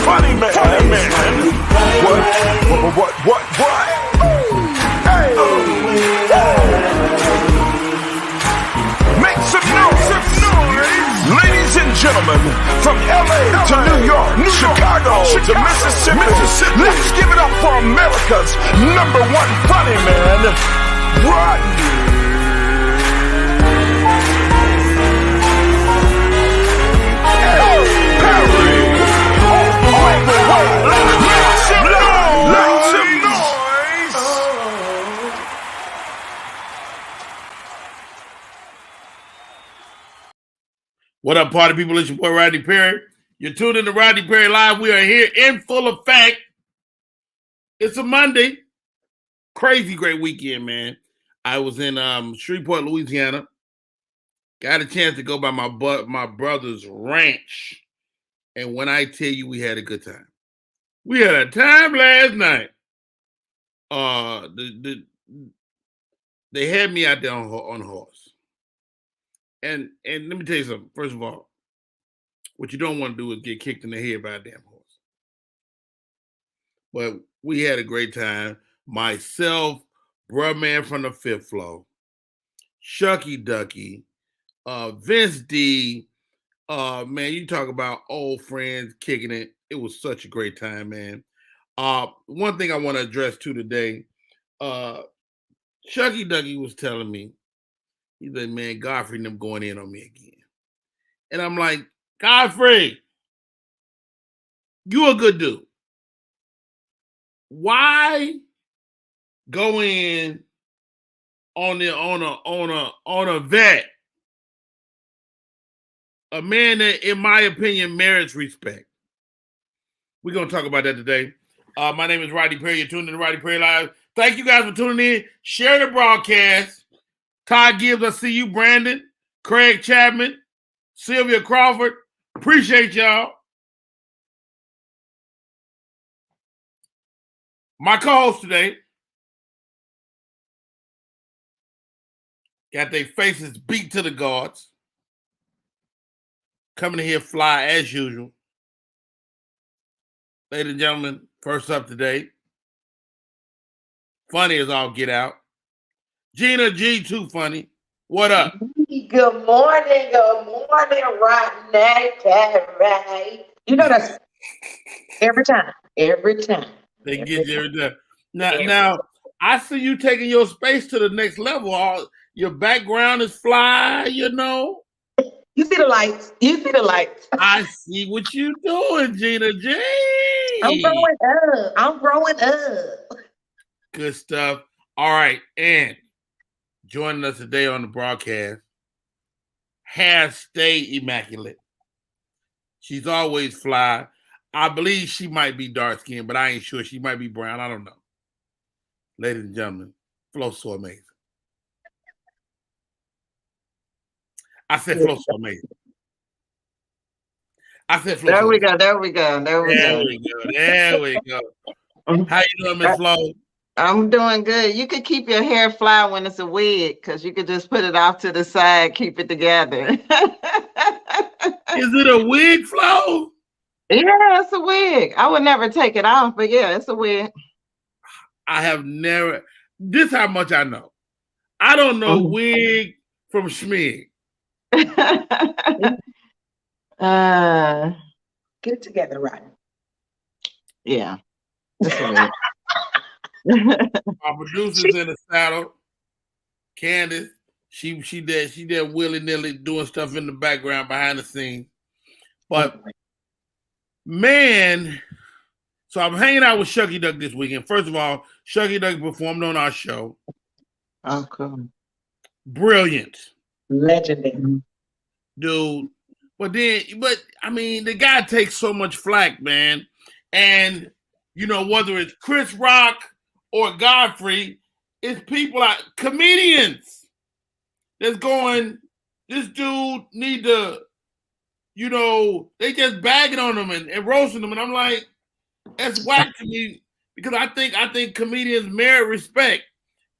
funny man. What? Hey! Make some noise. Ladies and gentlemen, from LA to New York, Chicago to Mississippi, let's give it up for America's #1 funny man, Rodney Perry. Make some noise. What up, party people? It's your boy, Rodney Perry. You're tuned in to Rodney Perry Live. We are here in full effect. It's a Monday. Crazy great weekend, man. I was in Shreveport, Louisiana. Got a chance to go by my brother's ranch. And when I tell you we had a good time. We had a time last night. They had me out there on a horse. And let me tell you something. First of all, what you don't want to do is get kicked in the head by a damn horse. But we had a great time. Myself, bruh man from the fifth floor, Shucky Ducky, Vince D. Man, you talk about old friends kicking it. It was such a great time, man. One thing I want to address too today, Shucky Ducky was telling me, he said, man, Godfrey and them going in on me again. And I'm like, Godfrey, you a good dude. Why go in on a vet? A man that, in my opinion, merits respect. We're going to talk about that today. My name is Rodney Perry. You're tuned in to Rodney Perry Live. Thank you guys for tuning in. Share the broadcast. Todd Gibbs, I see you. Brandon, Craig Chapman, Sylvia Crawford. Appreciate y'all. My co-host today got their faces beat to the guards. Coming in here fly as usual. Ladies and gentlemen, first up today, funny as all get out. Gina G, too funny. What up? Good morning, Rodney Perry. You know that's every time. They get you every time. Now, I see you taking your space to the next level. Your background is fly, you know. You see the lights. I see what you doing, Gina G. I'm growing up. Good stuff. All right, and joining us today on the broadcast, hair stay immaculate. She's always fly. I believe she might be dark skinned, but I ain't sure. She might be brown. I don't know. Ladies and gentlemen, Flo so amazing. I said Flo so amazing. I said Flo. There we go. There we go. How you doing, Miss Flo? I'm doing good. You could keep your hair fly when it's a wig, because you could just put it off to the side, keep it together. Is it a wig, Flo? Yeah, it's a wig. I would never take it off, but yeah, it's a wig. I have never. This how much I know. I don't know wig from schmig. Get it together, Rodney. Yeah. It's a wig. Our producer's in the saddle. Candace, she did willy-nilly doing stuff in the background behind the scenes. But man, so I'm hanging out with Shucky Duck this weekend. First of all, Shucky Duck performed on our show. Oh, cool. Brilliant. Legendary. Dude. But I mean, the guy takes so much flack, man. And you know, whether it's Chris Rock or Godfrey, it's people like comedians that's going, this dude need to, you know, they just bagging on him and roasting him. And I'm like, that's whack to me, because I think comedians merit respect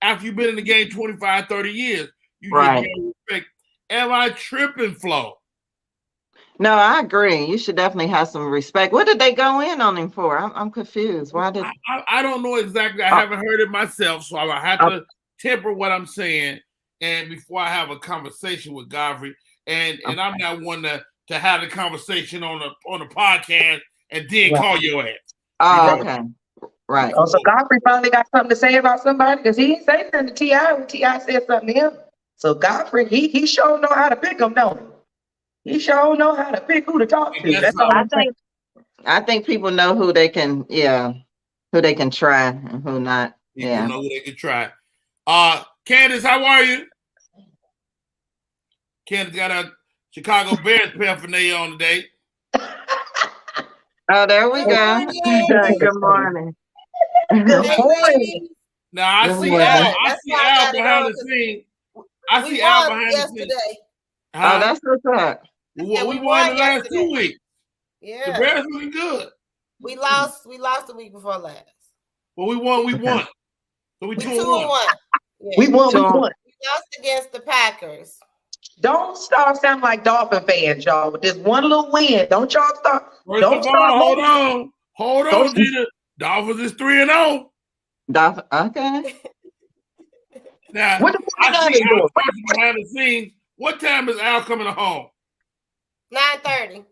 after you've been in the game 25, 30 years. You right. Get respect. Am I tripping, Flo? No, I agree. You should definitely have some respect. What did they go in on him for? I'm confused. Why did? I don't know exactly. I haven't heard it myself, so I have to temper what I'm saying. And before I have a conversation with Godfrey, and I'm not one to have a conversation on the podcast and then call your ass. Oh, okay. Right. Oh, so Godfrey finally got something to say about somebody because he didn't say nothing to T.I. when T.I. said something to him. So Godfrey, he sure know how to pick them, don't he? He sure know how to pick who to talk to. That's all I think people know who they can, who they can try and who not. People know who they can try. Candace, how are you? Candace got a Chicago Bears paraphernalia on today. Oh, there we go. Good morning. Good morning. Now I see Al behind the scenes. I see Al behind the scenes. Oh, that's what's up. Well, we won the last 2 weeks. Yeah. The Bears looking good. We lost the week before last. Well, we won. So we 2-1. Yeah. We won. We lost against the Packers. Don't start sounding like Dolphin fans, y'all. With this one little win, don't y'all start. First of all, hold on, Gina. Dolphins is 3-0. Okay. Now, What I see Al behind the scenes. What time is Al coming home? 9:30.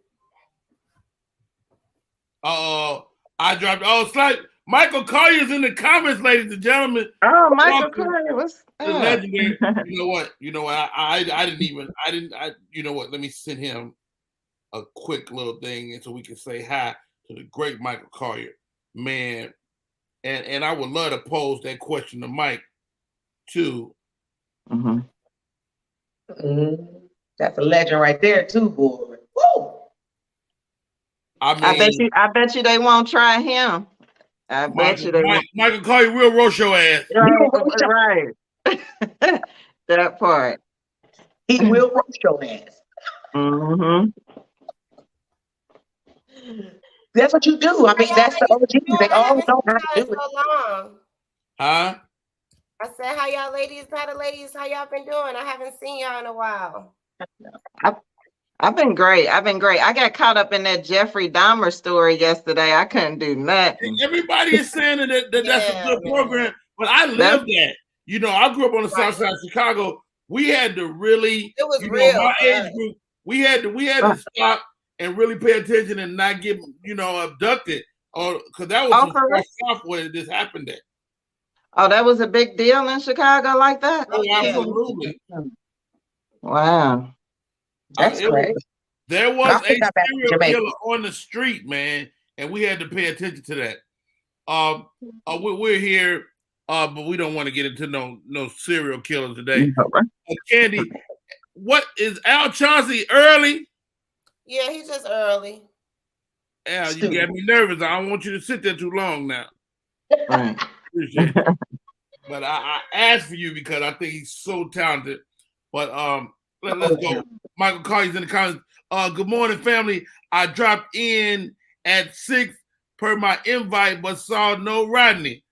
I dropped. Slight. Michael Collier's in the comments, ladies and gentlemen. Oh, Michael Collier was legendary. You know what? I didn't. You know what? Let me send him a quick little thing, and so we can say hi to the great Michael Collier, man. And I would love to pose that question to Mike too. Mm-hmm. That's a legend right there, too, boy. Woo! I bet you they won't try him. I bet you they won't. Michael Collier will roast your ass. Right. That part. He will roast your ass. Mm-hmm. That's what you do. I mean, that's the OGs. They all know how to do it. Huh? I said, how y'all been doing? I haven't seen y'all in a while. I've been great. I got caught up in that Jeffrey Dahmer story yesterday. I couldn't do nothing. Everybody is saying that that's a good program, but I lived that. You know, I grew up on the south side of Chicago. We had to really, it was real. My age group, we had to stop and really pay attention and not get, abducted, or because that was the South where this happened at. Oh, that was a big deal in Chicago like that? Oh, absolutely. Wow. That's great. There was a serial killer on the street, man, and we had to pay attention to that. We're here, but we don't want to get into no serial killers today. Candy, what is Al Chauncey early? Yeah, he's just early. Al, you got me nervous. I don't want you to sit there too long now. Right. Appreciate it. But I asked for you because I think he's so talented. But let's go. Michael Collier's in the comments. Good morning, family. I dropped in at 6 per my invite, but saw no Rodney.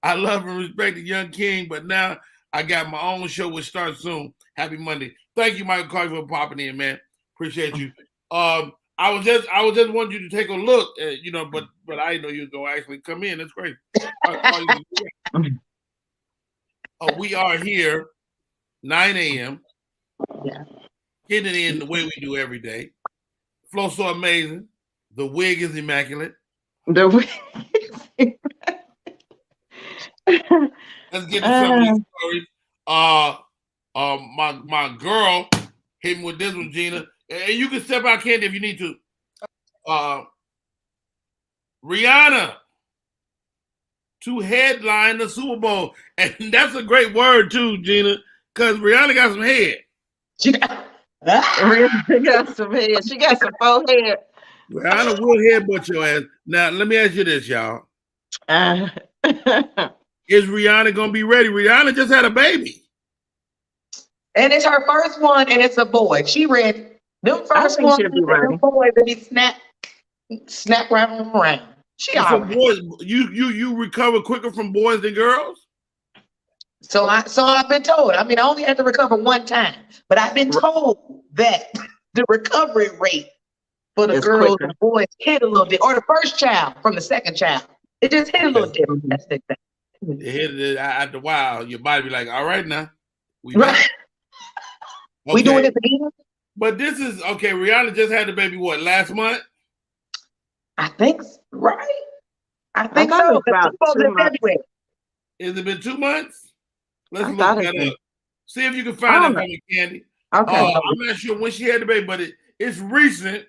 I love and respect the young king, but now I got my own show which starts soon. Happy Monday. Thank you, Michael Collier, for popping in, man. Appreciate you. I was just wanting you to take a look, but I didn't know you were gonna actually come in. That's great. We are here 9 a.m. Yeah. Getting it in the way we do every day. Flow so amazing. The wig is immaculate. The wig. Let's get to some of these stories. My girl hit me with this one, Gina. And you can step out, Candy, if you need to. Rihanna to headline the Super Bowl. And that's a great word too, Gina, because Rihanna got some head. She got some head. She got some faux head. Rihanna will headbutt your ass. Now, let me ask you this, y'all. Is Rihanna going to be ready? Rihanna just had a baby. And it's her first one, and it's a boy. She read them first one. The boy that he snap around. She so boys, you recover quicker from boys than girls? So I've been told. I mean, I only had to recover one time, but I've been told that the recovery rate for the It's girls quicker. and boys hit a little bit, or the first child from the second child. It just hit a little different. That's the thing. It hit it after a while. Your body be like, all right now. We Right. back. We doing Okay. it again? But this is okay. Rihanna just had the baby, what, last month? I think right. I think thought it so. was The about Super Bowl's 2 in months. February. Has it been 2 months? Let's I look thought that it up. See if you can I find don't that for me, Candy. Okay. I'm not sure when she had the baby, but it's recent.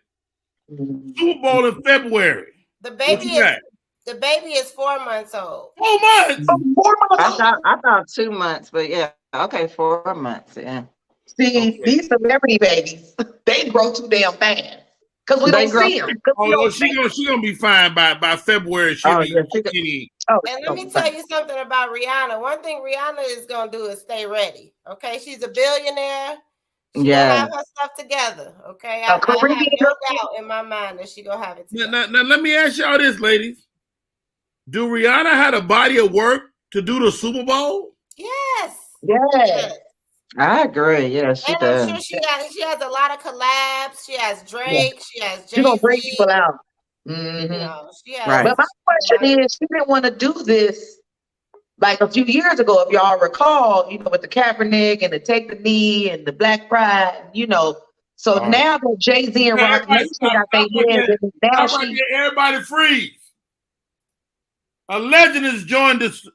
Mhm. Super Bowl in February. The What baby you got? is 4 months old. 4 months. Oh, 4 months old. I thought 2 months, but yeah. Okay, 4 months. Yeah. See, Okay. these celebrity babies, they grow too damn fast. Because we They don't grow- see them. Oh, she gonna be fine by February. She'll Oh, be yeah, she could- skinny. And let me tell you something about Rihanna. One thing Rihanna is gonna do is stay ready. Okay, she's a billionaire. She gonna Yeah. have her stuff together. Okay, I A have Caribbean no girl. doubt in my mind that she gonna have it together. Now, let me ask y'all this, ladies. Do Rihanna have a body of work to do the Super Bowl? Yes. Yes. I agree. Yeah, she And does. I'm sure she has a lot of collabs. She has Drake. She has Jay-Z. She's gonna bring people out. You Mhm. know, she has. Right. But my question is, she didn't want to do this like a few years ago, if y'all recall, with the Kaepernick and the Take the Knee and the Black Pride, So All right. now that Jay-Z and Rock Everybody Nation got their stop hands in it, now How about she that? Everybody freeze. A legend has joined us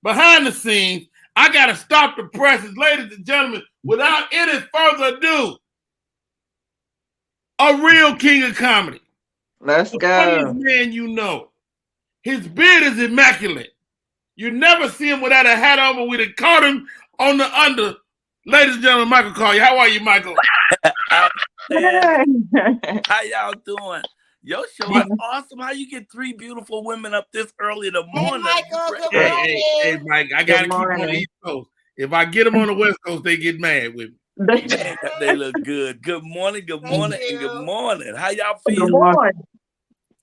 behind the scenes. I gotta stop the presses, ladies and gentlemen, without any further ado. A real king of comedy. Let's The go. funniest man you know. His beard is immaculate. You never see him without a hat on, but we'd have caught him on the under. Ladies and gentlemen, Michael Collier. How are you, Michael? How y'all doing? Your show is awesome. How you get 3 beautiful women up this early in the Hey, morning? Michael, good Hey, morning. hey, Mike, I gotta Good keep on the morning. East Coast. If I get them on the West Coast, they get mad with me. Man, they look good. Good morning, Thank and you. good morning. How y'all Good feel? morning.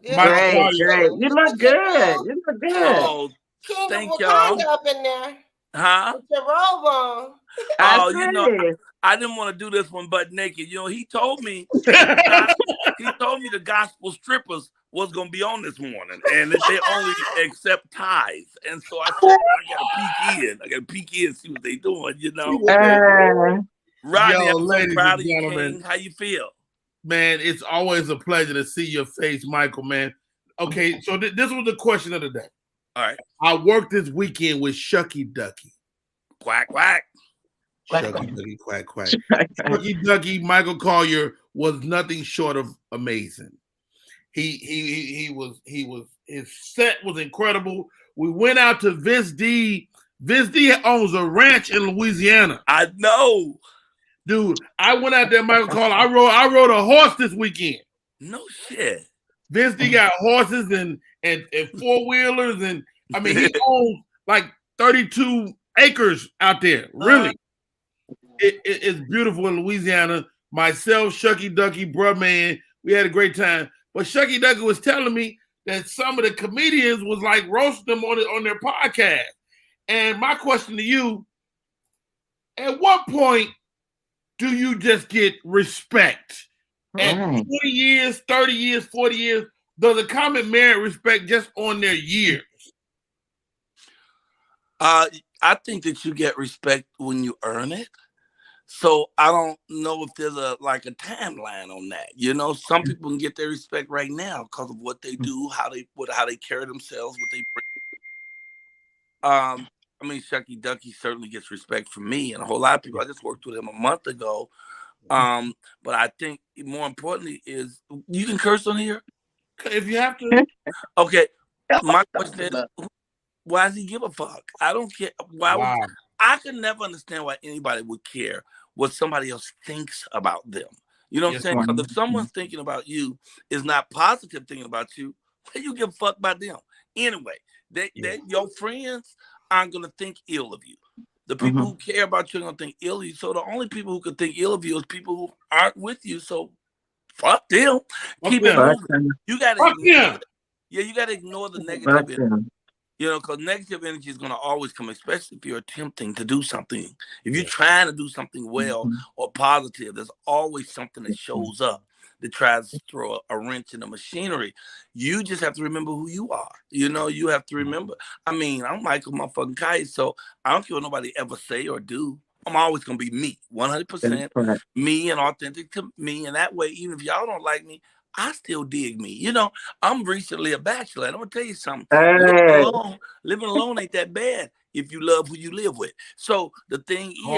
Good Michael Great, Collier. great. You look good. You look good. Oh, King thank of y'all. Wakanda up in there huh? with your robe on. Oh, I you know, see. I didn't want to do this one butt naked. He told me the gospel strippers was gonna be on this morning, and that they only accept ties. And so I said, I gotta peek in, see what they doing. Rodney, Yo, I'm so ladies proud and of you, gentlemen. King. How you feel? Man, it's always a pleasure to see your face, Michael, man. Okay, so this was the question of the day. All right. I worked this weekend with Shucky Ducky. Quack, quack. Shucky Ducky, quack, quack. Shucky Ducky, Michael Collier was nothing short of amazing. He was his set was incredible. We went out to Vince D. Vince D owns a ranch in Louisiana. I know. Dude, I went out there, Michael Collier. I rode a horse this weekend. No shit. Vince D got horses and four-wheelers, and I mean he owns like 32 acres out there. Really. It's beautiful in Louisiana. Myself, Shucky Ducky, bruh man, we had a great time. But Shucky Ducky was telling me that some of the comedians was like roasting them on their podcast. And my question to you, at what point do you just get respect? At 20 years, 30 years, 40 years, does a comic merit respect just on their years? I think that you get respect when you earn it. So I don't know if there's a timeline on that. Some people can get their respect right now because of what they do, how they carry themselves, what they bring. I mean, Shucky Ducky certainly gets respect from me and a whole lot of people. I just worked with him a month ago. But I think more importantly is you can curse on here if you have to. Okay. My question is, why does he give a fuck? I don't care. Why? I can never understand why anybody would care what somebody else thinks about them. You know what I'm saying? Because if someone's thinking about you is not positive thinking about you, then you give a fuck about them. Anyway, your friends aren't going to think ill of you. The people who care about you are going to think ill of you. So the only people who could think ill of you is people who aren't with you. So fuck them. Keep it moving. You got to ignore the negative. You know, because negative energy is going to always come, especially if you're attempting to do something. If you're trying to do something well or positive, there's always something that shows up that tries to throw a wrench in the machinery. You just have to remember who you are. You know, you have to remember. I mean, I'm Michael motherfucking Kite, so I don't care what nobody ever say or do. I'm always going to be me, 100% me and authentic to me. And that way, even if y'all don't like me, I still dig me. You know, I'm recently a bachelor. And I'm going to tell you something. Living alone ain't that bad if you love who you live with. So the thing is, we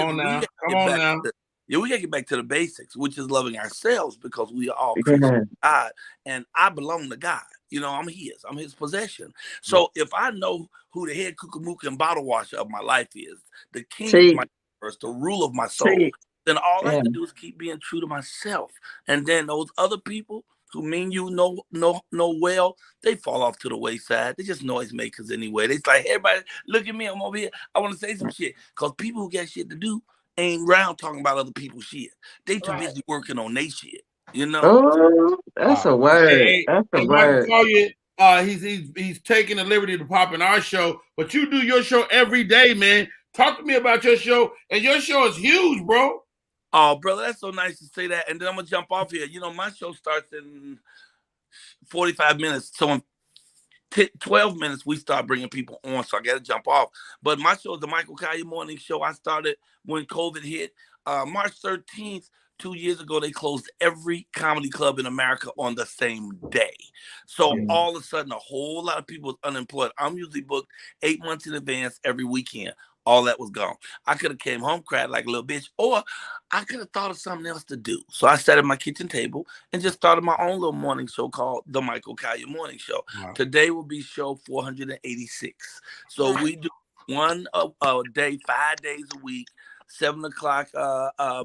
got to get back to the basics, which is loving ourselves, because we are all creatures of God. And I belong to God. You know, I'm his possession. So if I know who the head kookamook and bottle washer of my life is, the king of my universe, the rule of my soul, then all I have to do is keep being true to myself. And then those other people who mean you know well, they fall off to the wayside. They just noisemakers anyway. They like, everybody, look at me, I'm over here. I want to say some shit. Because people who got shit to do ain't around talking about other people's shit. They too busy working on their shit. You know? Oh, that's a word. That's a word. He's taking the liberty to pop in our show, but you do your show every day, man. Talk to me about your show, and your show is huge, bro. Oh, brother, that's so nice to say that. And then I'm going to jump off here. You know, my show starts in 45 minutes. So in 12 minutes, we start bringing people on. So I got to jump off. But my show is the Michael Kaya Morning Show. I started when COVID hit. March 13th, 2 years ago, they closed every comedy club in America on the same day. So all of a sudden, a whole lot of people was unemployed. I'm usually booked 8 months in advance every weekend. All that was gone. I could have came home, cried like a little bitch, or I could have thought of something else to do. So I sat at my kitchen table and just started my own little morning show called The Michael Kaya Morning Show. Wow. Today will be show 486. So we do one a day, 5 days a week, 7 o'clock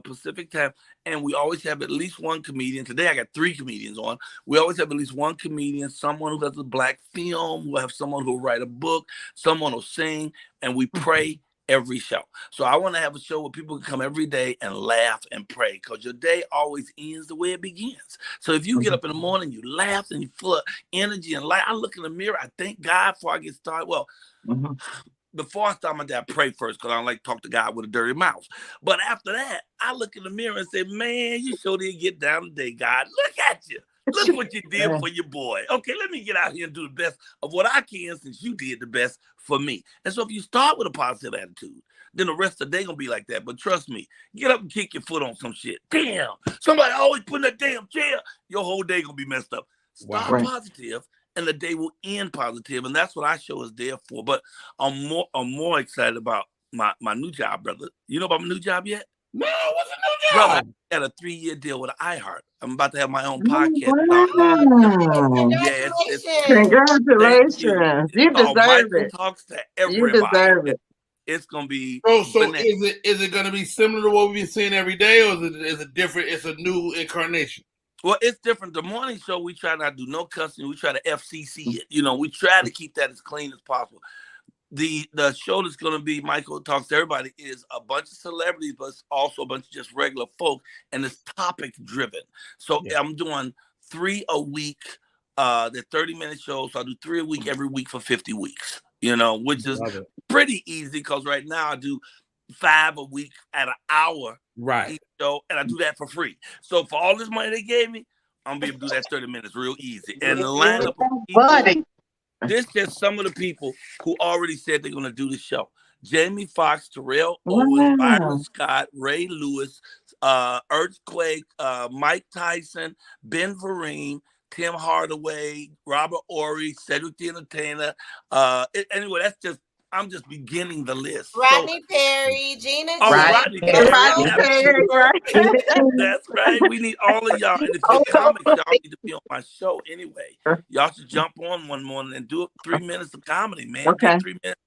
Pacific time. And we always have at least one comedian. Today I got 3 comedians on. We always have at least one comedian, someone who does a black film. We'll have someone who will write a book, someone will sing, and we pray every show. So I want to have a show where people can come every day and laugh and pray, because your day always ends the way it begins. So if you get up in the morning, you laugh and you full of energy and light. I look in the mirror, I thank God before I get started. Well, before I start my day, I pray first, because I don't like to talk to God with a dirty mouth. But after that, I look in the mirror and say, man, you sure did get down today, God. Look at you. Look what you did for your boy. Okay, let me get out here and do the best of what I can, since you did the best for me. And so if you start with a positive attitude, then the rest of the day gonna be like that. But trust me, get up and kick your foot on some shit. Damn, somebody always put in that damn chair. Your whole day gonna be messed up. Start positive, and the day will end positive. And that's what our show is there for. But I'm more excited about my new job, brother. You know about my new job yet? No, what's a new job? Brother, I got a 3-year deal with iHeart. I'm about to have my own podcast. Congratulations. You deserve Michael it. Talks to everybody. You deserve it. It's gonna be so is it gonna be similar to what we've been seeing every day, or is it different? It's a new incarnation. Well, it's different. The morning show, we try not to do no cussing. We try to FCC it. You know, we try to keep that as clean as possible. The show that's going to be Michael Talks to Everybody is a bunch of celebrities, but it's also a bunch of just regular folk, and it's topic driven. So I'm doing 3 a week. They're 30-minute shows. So I do 3 a week every week for 50 weeks, you know, which is pretty easy, because right now I do 5 a week at an hour each show, and I do that for free. So for all this money they gave me, I'm going to be able to do that 30 minutes real easy. And the lineup of people, this is just some of the people who already said they're going to do the show. Jamie Foxx, Terrell Owens, Byron Scott, Ray Lewis, Earthquake, Mike Tyson, Ben Vereen, Tim Hardaway, Robert Ory, Cedric the Entertainer. Anyway, I'm just beginning the list. Rodney Perry, Gina. Rodney Perry. That's right. We need all of y'all. And if you're comics, y'all need to be on my show anyway. Y'all should jump on one morning and do 3 minutes of comedy, man. Get 3 minutes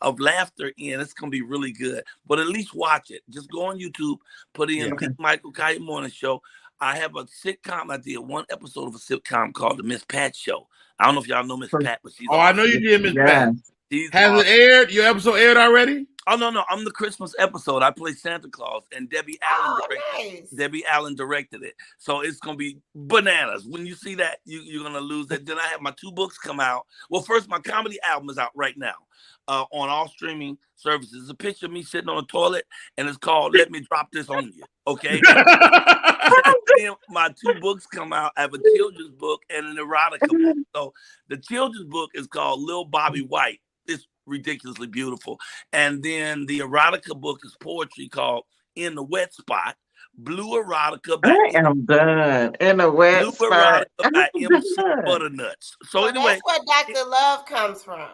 of laughter in. It's going to be really good. But at least watch it. Just go on YouTube, put in the Michael Kaya Morning Show. I have a sitcom. I did one episode of a sitcom called The Miss Pat Show. I don't know if y'all know Miss Pat, but she's I know you did, Miss Pat. Has it aired? Your episode aired already? Oh no, I'm the Christmas episode. I play Santa Claus, and Debbie Allen directed it. So it's gonna be bananas. When you see that, you're gonna lose it. Then I have my 2 books come out. Well, first my comedy album is out right now on all streaming services. It's a picture of me sitting on a toilet, and it's called "Let Me Drop This on You." Okay. Then my 2 books come out. I have a children's book and an erotica book. So the children's book is called Lil Bobby White. It's ridiculously beautiful. And then the erotica book is poetry called In the Wet Spot. Blue erotica. I am done. In the wet Blue spot. erotica by MC Butternuts. So anyway. That's where Dr. Love comes from.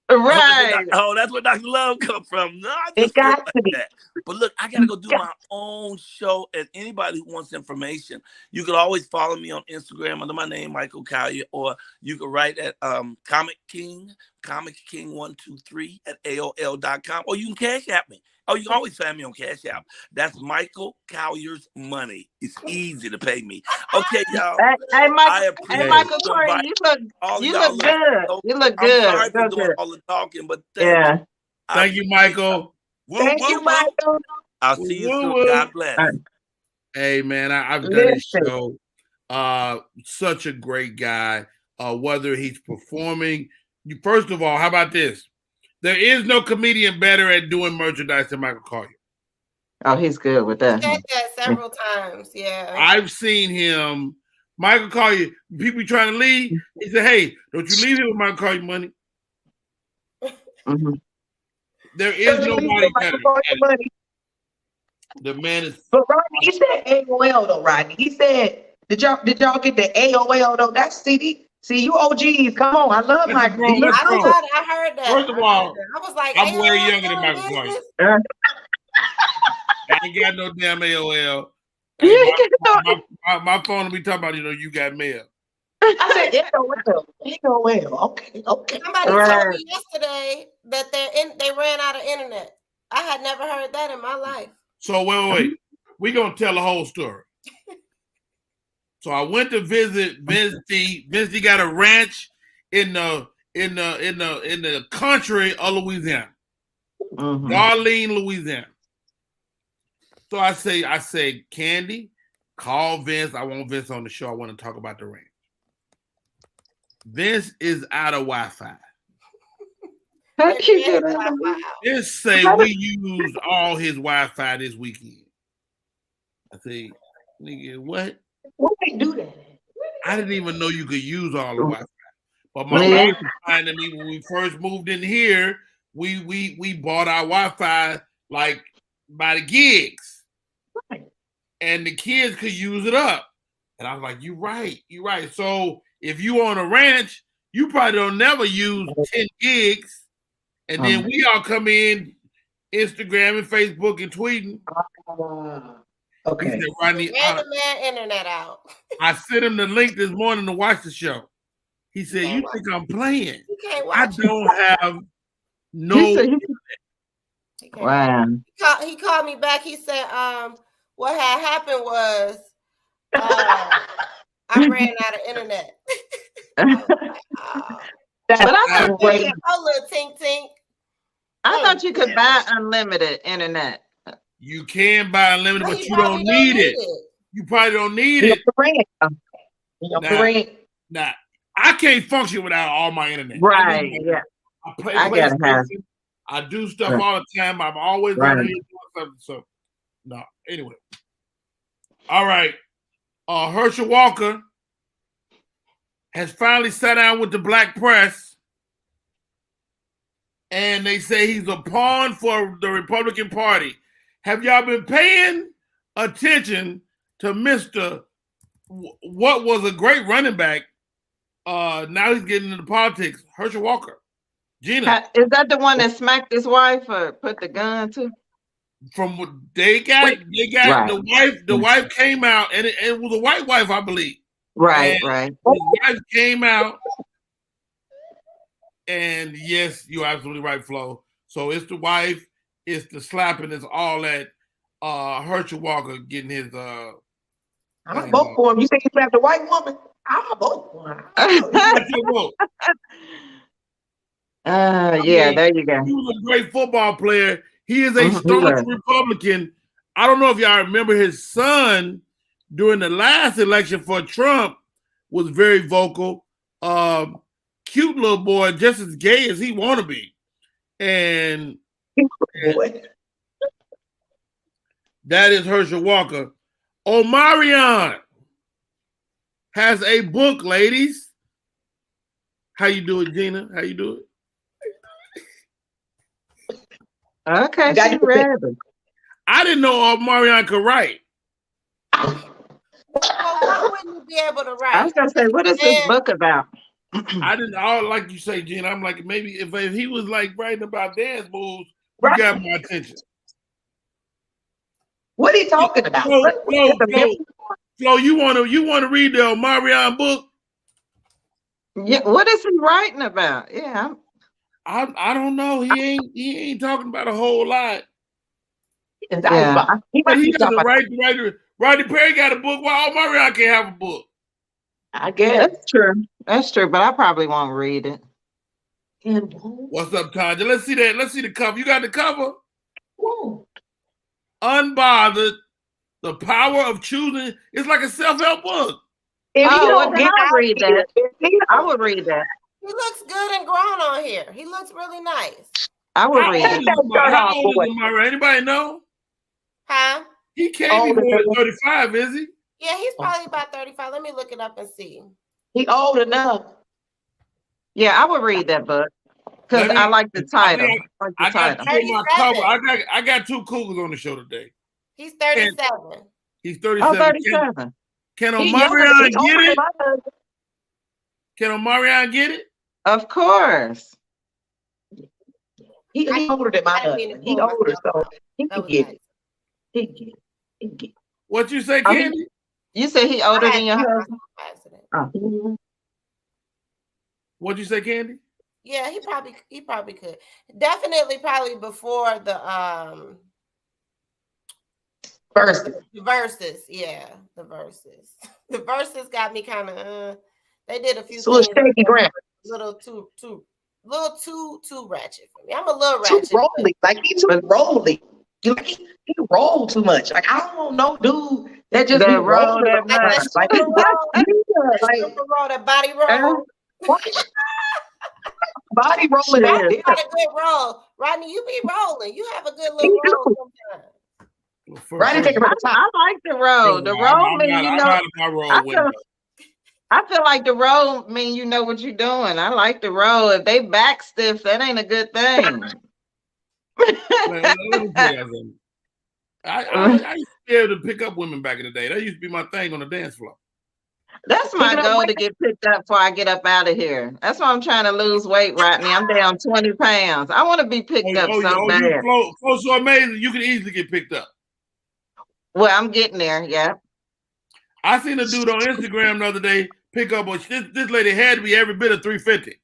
Right. That's where Dr. Love comes from. No, It got to be. That. But look, I gotta go do my own show. And anybody who wants information, you can always follow me on Instagram under my name, Michael Collier, or you can write at Comic King 123 at AOL.com, or you can Cash App me. Oh, you can always find me on Cash App. That's Michael Collier's money. It's easy to pay me. Okay, y'all. Hey, Michael Corey, you look good. You look good. I'm sorry for doing all the talking, but thank you, Michael. Thank you, Michael. I'll see you soon. God bless. Hey, man, I've done his show. Such a great guy. Whether he's performing, first of all, how about this? There is no comedian better at doing merchandise than Michael Collier. Oh, he's good with that. He said that several times. Yeah. I've seen him. Michael Collier, people trying to leave. He said, "Hey, don't you leave here with Michael Collier money." Mm-hmm. There is nobody better. The man is. But Rodney, he said AOL though. Rodney, he said, "Did y'all get the AOL though?" That's CD. See, you OGs, come on. I love Michael. I heard that. First of all, I was like, I'm way younger than Michael Collier. I ain't got no damn AOL. My phone will be talking about, you got mail. I said AOL. Okay. Somebody told me yesterday that they ran out of internet. I had never heard that in my life. So wait. We're gonna tell the whole story. So I went to visit Vince D. Vince D got a ranch in the country of Louisiana, Darlene, Louisiana. So I say, Candy, call Vince. I want Vince on the show. I want to talk about the ranch. Vince is out of Wi-Fi. How cute is that? Just say we used all his Wi-Fi this weekend. I say, nigga, what? Why they do that? I didn't even know you could use all the Wi-Fi. But my wife reminded me when we first moved in here, we bought our Wi-Fi like by the gigs. Right. And the kids could use it up. And I was like, you're right. So if you on a ranch, you probably don't never use 10 gigs. And then we all come in, Instagram and Facebook and tweeting. Okay. He said, Rodney, Ran the man internet out. I sent him the link this morning to watch the show. He said, "You think I'm playing? I don't have no." Wow. He called me back. He said, "What had happened was I ran out of internet." But I thought little tink tink. I thought you could buy unlimited internet. You can buy unlimited, but you don't need it. You probably don't need it. Now, I can't function without all my internet. Right. Yeah. I play PlayStation. I do stuff all the time. I'm always on doing something. So, no. Anyway. All right. Herschel Walker has finally sat down with the black press, and they say he's a pawn for the Republican Party. Have y'all been paying attention to Mr. What was a great running back? Now he's getting into politics. Herschel Walker. Gina. Is that the one that smacked his wife or put the gun to? From what they got the wife came out, and it was a white wife, I believe. Right. His wife came out, and yes, you're absolutely right, Flo. So it's the wife. It's the slapping, it's all that Herschel Walker getting his I'm vote for him. You say he slapped a white woman? I'll vote for him. Yeah, there you go. He was a great football player. He is a Mhm, he staunch was. Republican. I don't know if y'all remember his son during the last election for Trump was very vocal. Cute little boy, just as gay as he want to be. And Boy. that is Herschel Walker. Omarion has a book, ladies. How you doing, Gina? How you doing? Okay, Got she your read it. I didn't know Omarion could write. Well, why wouldn't you be able to write? I was gonna say, what is this book about? I didn't. Like you say, Gina. I'm like, maybe if he was like writing about dance moves, you Right. got my attention. What are you talking about? Flo, you want to read the Omarion book? Yeah, what is he writing about? Yeah, I don't know. He ain't talking about a whole lot. yeah. But he has a right to write. Rodney Perry got a book. Why Omarion can't have a book? I guess. That's true. That's true, but I probably won't read it. What's up, Tanya? Let's see that. Let's see the cover. You got the cover? Whoa. Unbothered. The power of choosing. It's like a self-help book. If you don't then get I'll out read here, that. I would read that. He looks good and grown on here. He looks really nice. I would How read old it. is Omarion? Anybody know? Huh? He can't be more than 35, is he? Yeah, he's probably about 35. Let me look it up and see. He old enough. Yeah, I would read that book because I like the title. I got my cover. I got two cougars on the show today. He's 37. He's 37. Oh, 37. Can Omarion get it? Can Omarion get it? Of course. He older than my husband. He older, so he can get it. He can get it. What you say, Candy? You say he older than your husband? Oh. What'd you say, Candy? Yeah, he probably could. Definitely probably before the Versus. Yeah, the Versus. The Versus got me kind of they did a few things shaky grammar. little too ratchet for me. I'm a little ratchet. Too rolly. Like he's too rolly. He roll too much. Like I don't know, dude. That just that roll that much. Like that body roll. Body rolling out there. You got a good roll. Rodney, you be rolling. You have a good little roll sometimes. Rodney, take it from the top. I like the roll. The roll mean you know. I feel like the roll mean you know what you're doing. I like the roll. If they back stiff, that ain't a good thing. I used to be able to pick up women back in the day. That used to be my thing on the dance floor. That's my goal to get picked up before I get up out of here. That's why I'm trying to lose weight, Rodney. I'm down 20 pounds. I want to be picked up so bad. Flo so amazing. You can easily get picked up. Well, I'm getting there. Yeah. I seen a dude on Instagram the other day pick up. This lady had to be every bit of 350.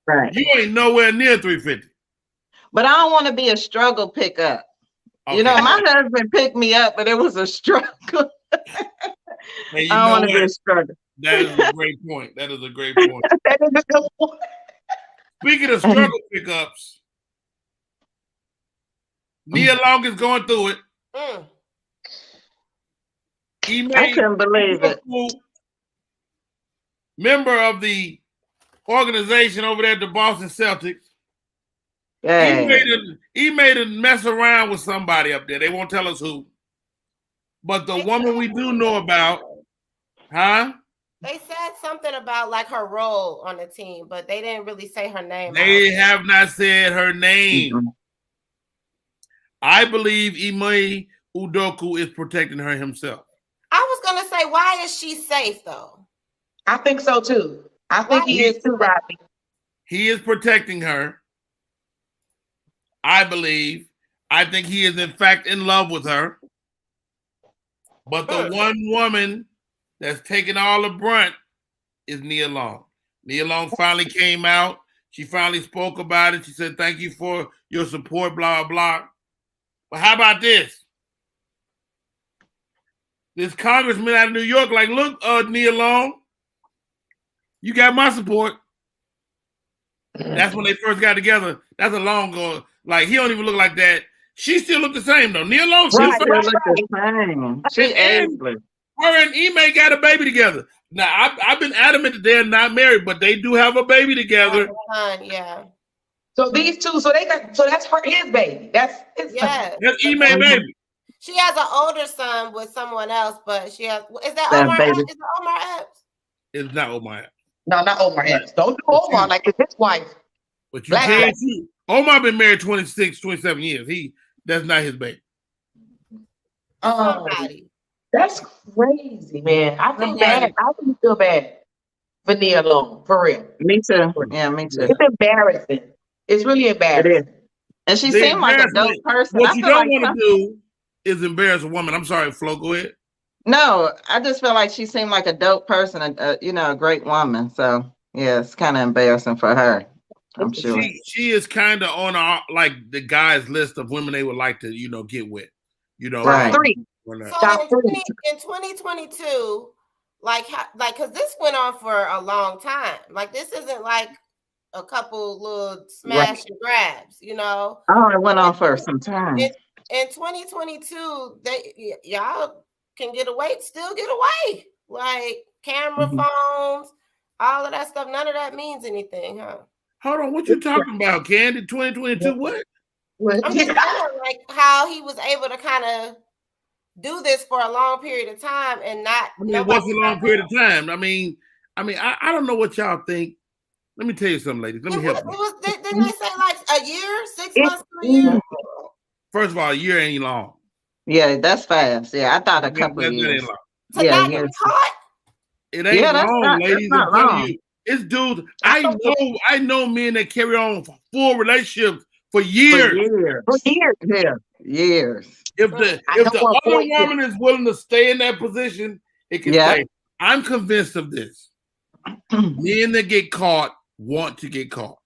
Right. You ain't nowhere near 350. But I don't want to be a struggle pickup. Okay. You know, my husband picked me up, but it was a struggle. Hey, I don't want to be a struggle. That is a great point. That is a great point. That is a good point. Speaking of struggle pickups, Nia Long is going through it. I couldn't believe it. Member of the organization over there at the Boston Celtics. Hey. He made a mess around with somebody up there. They won't tell us who. But the woman we do know about, huh? They said something about like her role on the team, but they didn't really say her name. They have not said her name. Mm-hmm. I believe Ime Udoka is protecting her himself. I was gonna say, why is she safe though? I think so too. I think he is too, Rodney. He is protecting her. I believe. I think he is in fact in love with her. But the one woman that's taking all the brunt is Nia Long. Nia Long finally came out. She finally spoke about it. She said, "Thank you for your support, blah, blah, blah." But how about this? This congressman out of New York, like, look, Nia Long, you got my support. That's when they first got together. That's a long ago. Like, he don't even look like that. She still look the same though. Nia Long, she still look the same. She ageless. Her and Ime got a baby together. Now I've been adamant that they're not married, but they do have a baby together. Yeah. So these two, so that's his baby. That's Ime baby. She has an older son with someone else, but she has. Is that Omar? Is it Omar Epps? It's not Omar Epps. No, not Omar Epps. Don't do Omar like it's his wife. But you can't see. Omar been married 26, 27 years. That's not his baby. That's crazy, man. I feel bad. I really feel bad for Nia Long, for real. Me too. Yeah, me too. It's embarrassing. It's really embarrassing. It is. And she seemed like a dope person. What you don't want to do is embarrass a woman. I'm sorry, Flo, go ahead. No, I just feel like she seemed like a dope person, a great woman. So yeah, it's kind of embarrassing for her. I'm sure she is kind of on like the guys' list of women they would like to, get with. Right. So in 2022, because this went on for a long time. Like, this isn't like a couple little smash and grabs, Oh, it went on for some time. In 2022, y'all can still get away. Like camera phones, all of that stuff. None of that means anything, huh? Hold on, what you talking about, Candy? 2022, what? I'm just saying, like, how he was able to kind of do this for a long period of time and not. What's a long period of time? I don't know what y'all think. Let me tell you something, ladies. Let me help you. Didn't they say like a year, 6 months to a year? First of all, a year ain't long. Yeah, that's fast. Yeah, I thought a couple of years. Ain't long. Not get caught? It ain't long, ladies. I'm telling you. It's dudes. I know men that carry on for full relationships for years. Years. If the other woman is willing to stay in that position, it can stay. I'm convinced of this. Men that get caught want to get caught.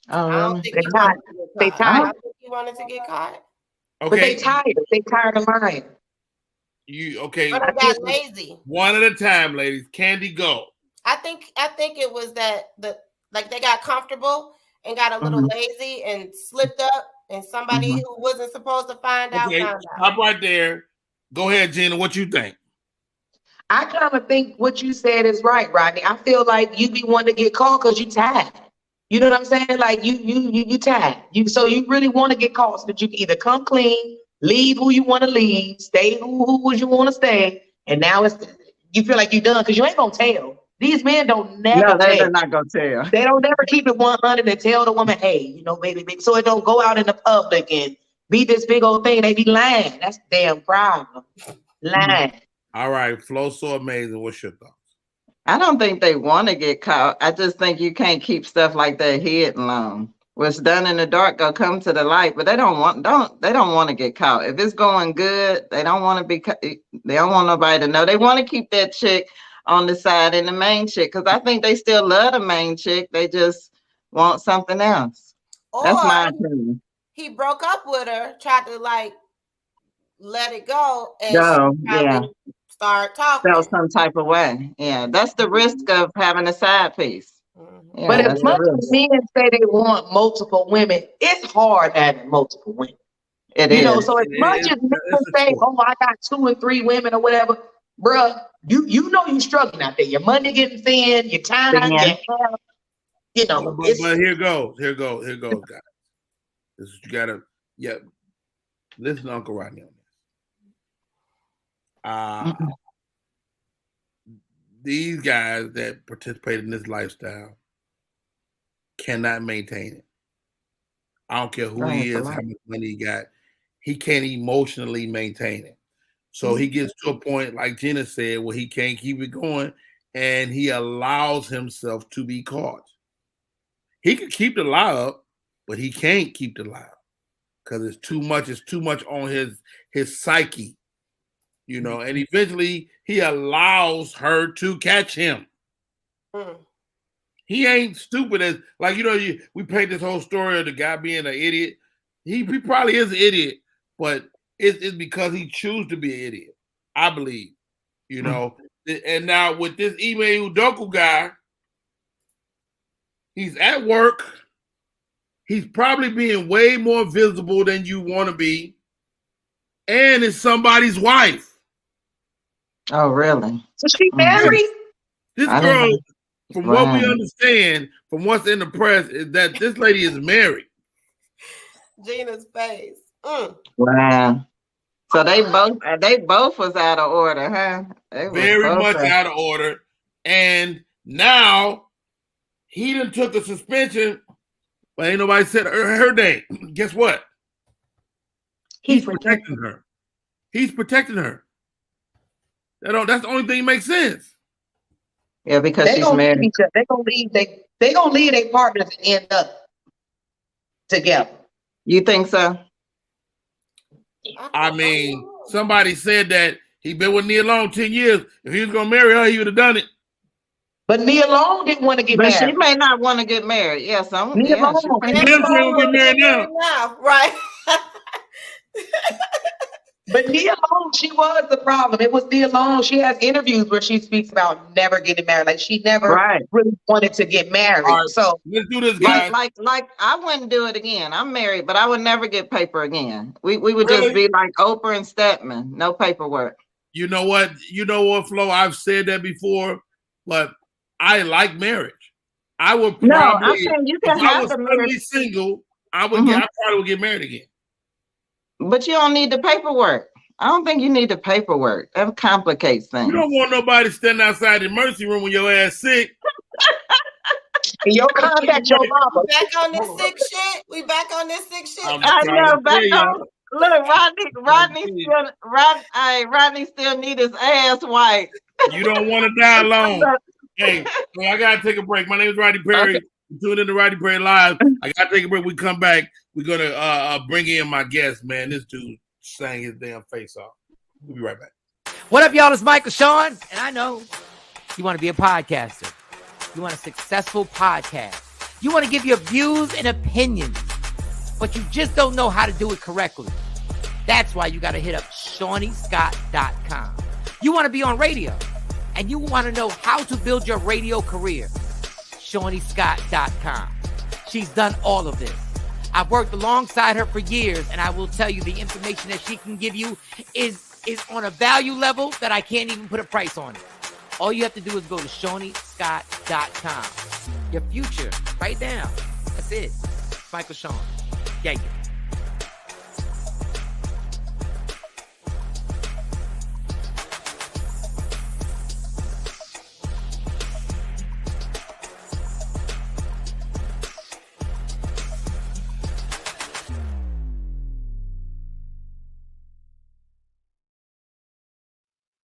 I don't think he wanted to get caught. I think he wanted to get caught. Okay. But they tired. They tired of mine. Okay? But they got lazy. One at a time, ladies. Candy, go. I think it was that they got comfortable and got a little lazy and slipped up, and somebody who wasn't supposed to find out. Stop right there. Go ahead, Gina. What you think? I kind of think what you said is right, Rodney. I feel like you be wanting to get caught because you tired. You know what I'm saying? Like you tired. So you really want to get caught so that you can either come clean, leave who you want to leave, stay who you want to stay, and now you feel like you're done because you ain't gonna tell. These men don't never tell. They're not gonna tell. They don't never keep it 100 and tell the woman, hey, baby, so it don't go out in the public and be this big old thing. They be lying. That's the damn problem. Lying. All right, Flo, so amazing. What's your thoughts? I don't think they want to get caught. I just think you can't keep stuff like that hidden long. What's done in the dark gonna come to the light, but they don't want to get caught. If it's going good, they don't want nobody to know. They want to keep that chick on the side and the main chick, because I think they still love the main chick. They just want something else. That's my opinion. He broke up with her, tried to let it go, and start talking. Felt some type of way. Yeah, that's the risk of having a side piece. Yeah, but as much as men say they want multiple women, it's hard having multiple women. It is. So as much as men say, "Oh, I got 2 and 3 women" or whatever, bruh, you know you struggling out there. Your money getting thin, your time, your health, But here goes, guys. This is you gotta, listen to Uncle Rodney on this. These guys that participate in this lifestyle cannot maintain it. I don't care who he is, how much money he got. He can't emotionally maintain it. So he gets to a point, like Gina said, where he can't keep it going, and he allows himself to be caught. He can keep the lie up, but he can't keep the lie up because it's too much. It's too much on his psyche, and eventually he allows her to catch him. He ain't stupid as we paint this whole story of the guy being an idiot. He probably is an idiot, but it's because he chooses to be an idiot, I believe. And now with this Ime Udoka guy, He's at work. He's probably being way more visible than you want to be. And it's somebody's wife. Oh, really? So she married? This girl, from what we understand, from what's in the press, is that this lady is married. Gina's face. Wow. So they both was out of order, huh? Very much out of order. And now he done took a suspension, but ain't nobody said her name. Guess what? He's protecting her. He's protecting her. That's the only thing that makes sense. Yeah, because she's married. They're gonna leave their partners and end up together. You think so? I mean, somebody said that he been with Nia Long 10 years. If he was gonna marry her, he would have done it. But Nia Long didn't want to get married. But she may not want to get married. Yeah, Nia Long will get married now. Right. But Nia Long, she was the problem. It was Nia Long. She has interviews where she speaks about never getting married. Like she never really wanted to get married. Right. So let's do this, guys. Like I wouldn't do it again. I'm married, but I would never get paper again. We would just be like Oprah and Stedman, no paperwork. You know what, Flo? I've said that before, but I like marriage. I would probably, I'm saying you can have the marriage. Single, I probably would get married again. But you don't need the paperwork. I don't think you need the paperwork. That complicates things. You don't want nobody standing outside the emergency room when your ass sick. Your contact your mama. Back on this sick shit. We back on this sick shit. I know. Back on. Look, Rodney still need his ass wiped. You don't want to die alone. Hey, I gotta take a break. My name is Rodney Perry. Okay. Tune in to Rodney Perry Live. I gotta take a break. We come back. We're gonna bring in my guest, man. This dude sang his damn face off. We'll be right back. What up, y'all? It's Michael Sean, and I know you want to be a podcaster. You want a successful podcast. You want to give your views and opinions, but you just don't know how to do it correctly. That's why you got to hit up ShawneeScott.com. You want to be on radio, and you want to know how to build your radio career. ShawneeScott.com. She's done all of this. I've worked alongside her for years, and I will tell you the information that she can give you is on a value level that I can't even put a price on it. All you have to do is go to ShawneeScott.com. Your future, right now. That's it. Michael Sean. Yeah.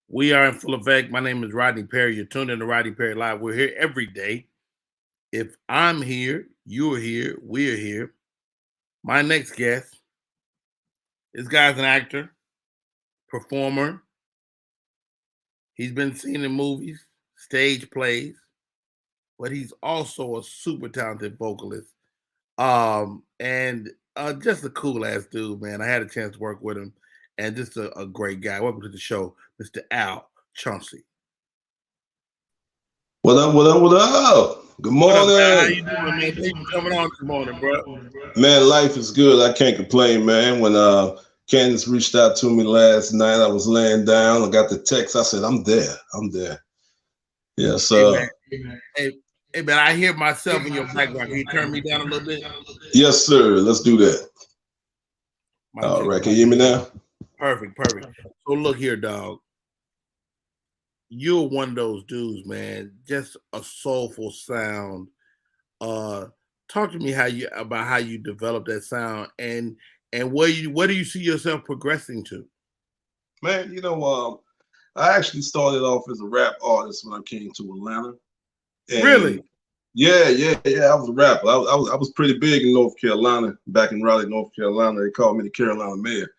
We are in full effect. My name is Rodney Perry. You're tuned in to Rodney Perry Live. We're here every day. If I'm here, you're here, we're here. My next guest, this guy's an actor, performer. He's been seen in movies, stage plays, but he's also a super talented vocalist. And just a cool ass dude, man. I had a chance to work with him. And just a great guy. Welcome to the show, Mr. Al Chauncey. What up, what up, what up? Good morning. What up, how you doing, man? Thanks for coming on this morning, bro. Man, life is good. I can't complain, man. When Candace reached out to me last night, I was laying down. I got the text. I said, I'm there. Yeah, so. Hey, man, I hear myself in your background. Can you turn me down a little bit? Yes, sir. Let's do that. All right. Can you hear me now? Perfect. So look here, dog. You're one of those dudes, man. Just a soulful sound. Talk to me about how you developed that sound and where do you see yourself progressing to? Man, I actually started off as a rap artist when I came to Atlanta. And really? Yeah. I was a rapper. I was pretty big in North Carolina, back in Raleigh, North Carolina. They called me the Carolina Mayor.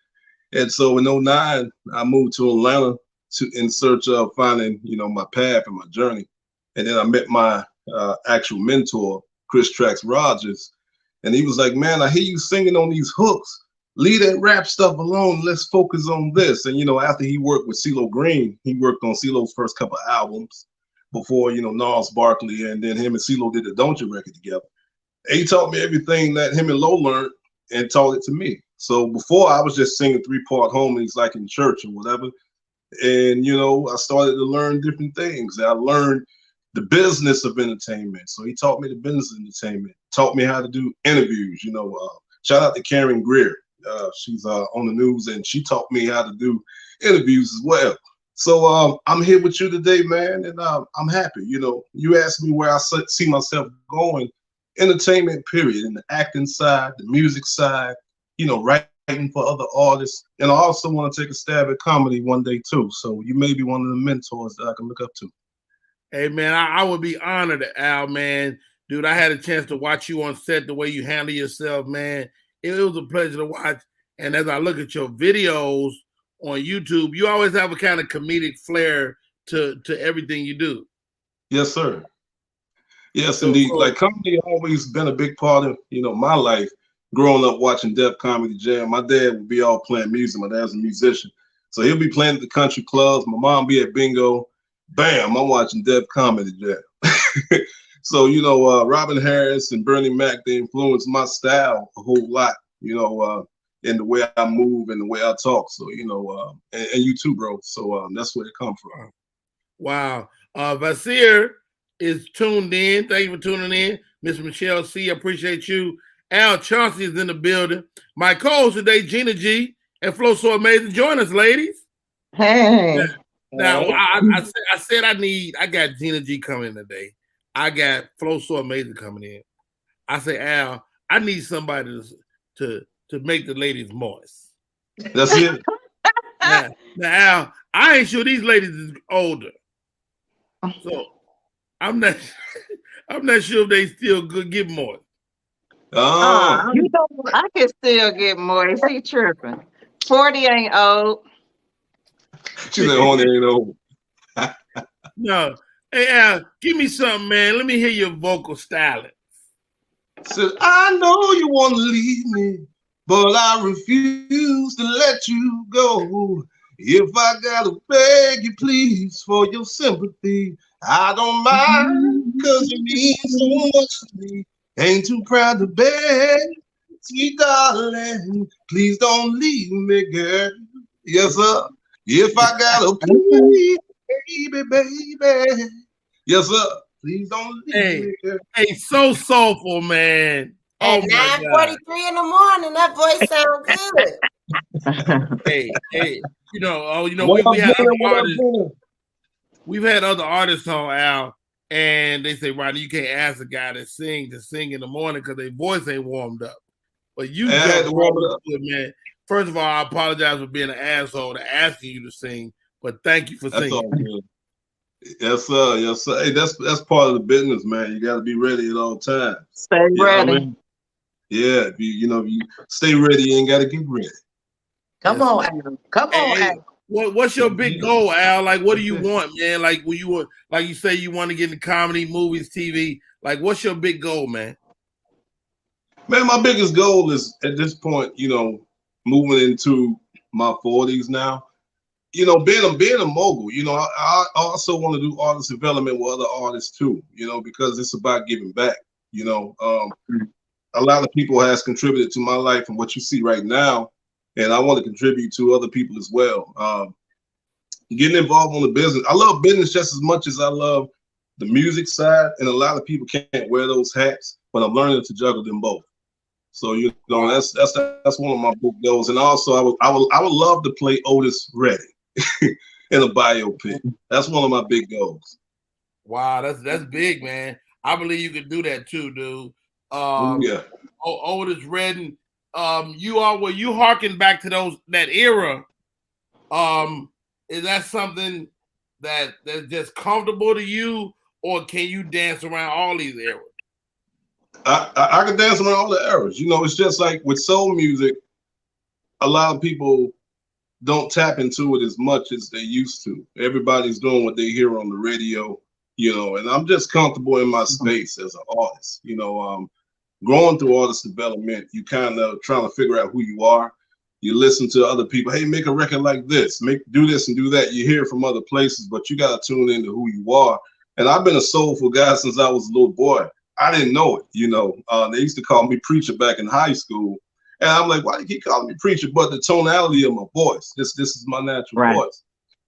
And so in 2009, I moved to Atlanta in search of finding, my path and my journey. And then I met my actual mentor, Chris Trax Rogers. And he was like, man, I hear you singing on these hooks. Leave that rap stuff alone. Let's focus on this. And, after he worked with CeeLo Green, he worked on CeeLo's first couple albums. before, you know, Gnarls Barkley, and then him and CeeLo did the Don't You record together. And he taught me everything that him and Lo learned and taught it to me. So before I was just singing 3-part harmonies like in church or whatever. And, you know, I started to learn different things. I learned the business of entertainment. So he taught me the business of entertainment, taught me how to do interviews. You know, shout out to Karen Greer. She's on the news, and she taught me how to do interviews as well. So I'm here with you today, man, and I'm happy. You know, you asked me where I see myself going. Entertainment, period, in the acting side, the music side, you know, writing for other artists. And I also want to take a stab at comedy one day too. So you may be one of the mentors that I can look up to. Hey, man, I would be honored, Al, man. Dude, I had a chance to watch you on set, the way you handle yourself, man. It was a pleasure to watch. And as I look at your videos on YouTube, you always have a kind of comedic flair to everything you do. Yes, sir. Yes, indeed. Like comedy always been a big part of, you know, my life. Growing up watching Def Comedy Jam, my dad would be all playing music. My dad's a musician, so he'll be playing at the country clubs. My mom be at bingo. Bam, I'm watching Def Comedy Jam. So, you know, Robin Harris and Bernie Mac, they influenced my style a whole lot, you know, in the way I move and the way I talk. So, you know, and you too, bro. So that's where it comes from. Wow. Vasir is tuned in. Thank you for tuning in. Miss Michelle C., appreciate you. Al Chauncey is in the building. My co-host today, Gina G. and Flow So Amazing. Join us, ladies. Hey. Now, I said I got Gina G coming in today. I got Flow So Amazing coming in. I say, Al, I need somebody to make the ladies moist. That's it. Now, Al, I ain't sure these ladies is older. So I'm not sure if they still could get moist. Oh, You know, I can still get moist. He tripping. 40 ain't old. she said, "Honey, ain't old." No. Hey, Al, give me something, man. Let me hear your vocal stylings. Said, "I know you want to leave me, but I refuse to let you go. If I gotta beg you, please, for your sympathy, I don't mind, because it means so much to me. Ain't too proud to beg, sweet darling, please don't leave me, girl. Yes, sir. If I gotta please, baby. Yes, sir. Please don't leave me, girl." Hey, so soulful, man. At Oh my God. 9:43 in the morning, that voice sounds good. Hey, you know, What we had I'm other doing, what I'm artists. doing. We've had other artists on, Al, and they say, Rodney, you can't ask a guy to sing in the morning because their voice ain't warmed up. But you I had just to warm it warmed up. up, man. First of all, I apologize for being an asshole to asking you to sing, but thank you for That's singing. all good. Yes, sir. Yes, sir. Hey, that's part of the business, man. You got to be ready at all times. Stay You know what I ready. mean? Yeah, if you stay ready, you ain't got to get ready. Come on, Al. Come on, Hey, Al. what's your big goal, Al? Like, what do you want, man? Like, when you like you say you want to get into comedy, movies, TV. Like, what's your big goal, man? Man, my biggest goal is at this point, you know, moving into my 40s now. You know, being a mogul, you know, I also want to do artist development with other artists too, you know, because it's about giving back. You know, a lot of people has contributed to my life and what you see right now, and I want to contribute to other people as well. Getting involved on the business. I love business just as much as I love the music side, and a lot of people can't wear those hats, but I'm learning to juggle them both. So you know, that's one of my big goals. And also, I would love to play Otis Redding in a biopic. That's one of my big goals. Wow, that's big, man. I believe you could do that too, dude. Yeah. Otis Redding, you harken back to that era. Is that something that's just comfortable to you, or can you dance around all these eras? I can dance around all the eras. You know, it's just like with soul music, a lot of people don't tap into it as much as they used to. Everybody's doing what they hear on the radio, you know, and I'm just comfortable in my space as an artist. You know, growing through artist development, you kind of trying to figure out who you are. You listen to other people. Hey, make a record like this. Do this and do that. You hear from other places, but you got to tune into who you are And I've been a soulful guy since I was a little boy. I didn't know it, you know. They used to call me preacher back in high school. And I'm like, why do you keep calling me preacher? But the tonality of my voice, this is my natural voice.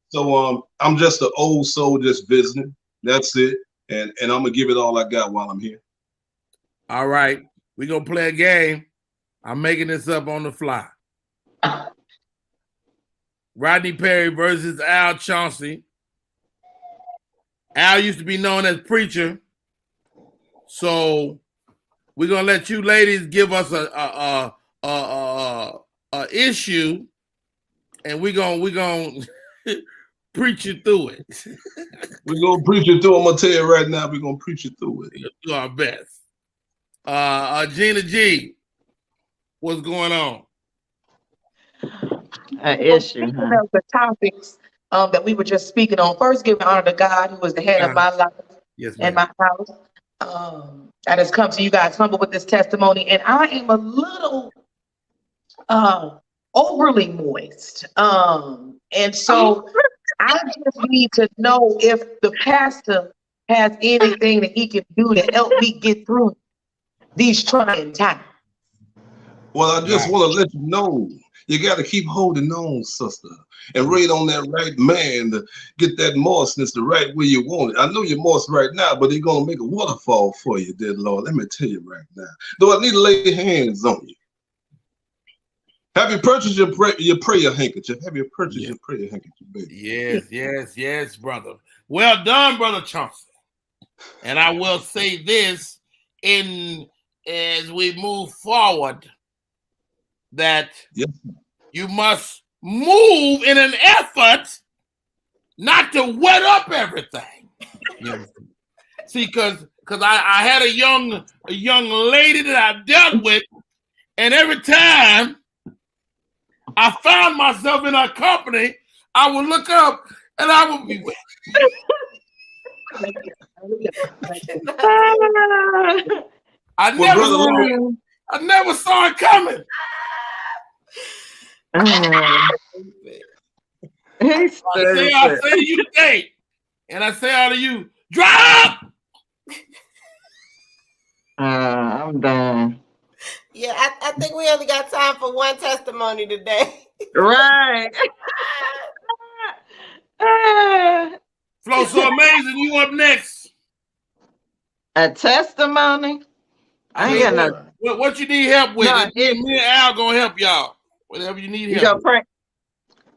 So I'm just an old soul just visiting. That's it. And I'm going to give it all I got while I'm here. All right. We're going to play a game. I'm making this up on the fly. Rodney Perry versus Al Chauncey. Al used to be known as Preacher. So we're going to let you ladies give us a issue, and we're going to preach you through it. We're going to preach it through. I'm going to tell you right now, we're going to preach it through it. We'll do our best. Gina G, what's going on? An issue. Speaking of the topics that we were just speaking on, first giving honor to God, who was the head of my life and my house. That has come to you guys humble with this testimony. And I am a little overly moist. And so I just need to know if the pastor has anything that he can do to help me get through these trying times. Well, I just want to let you know, you got to keep holding on, sister, and wait on that right man to get that moistness the right way you want it. I know you're moist right now, but he's going to make a waterfall for you, dear Lord. Let me tell you right now. Though I need to lay hands on you. Have you purchased your prayer handkerchief? Have you purchased your prayer handkerchief, baby? Yes, brother. Well done, Brother Chauncey. And I will say this as we move forward, that you must move in an effort not to wet up everything. See, because I had a young lady that I dealt with, and every time I found myself in her company, I would look up and I would be wet. I never saw it coming. I say to you today, and I say out to you, drop. I'm done. Yeah, I think we only got time for one testimony today. Right. Flo So Amazing, you up next. A testimony? I ain't got no. What you need help with? No, me and Al gonna help y'all. Whatever you need help.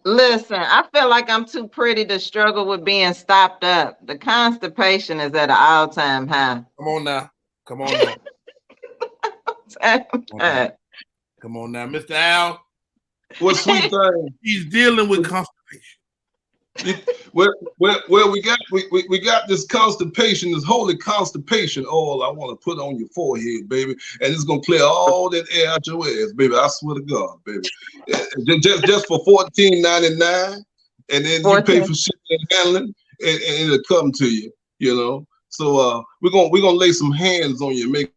Listen, I feel like I'm too pretty to struggle with being stopped up. The constipation is at an all-time high. Come on now. Come on now, Mr. Al. What sweet thing? He's dealing with constipation. Well, we got this constipation, this holy constipation oil I want to put on your forehead, baby, and it's gonna clear all that air out your ass, baby. I swear to God, baby. Just for $14.99, and then you pay for shipping and handling, and it'll come to you, you know. So we're gonna lay some hands on you, make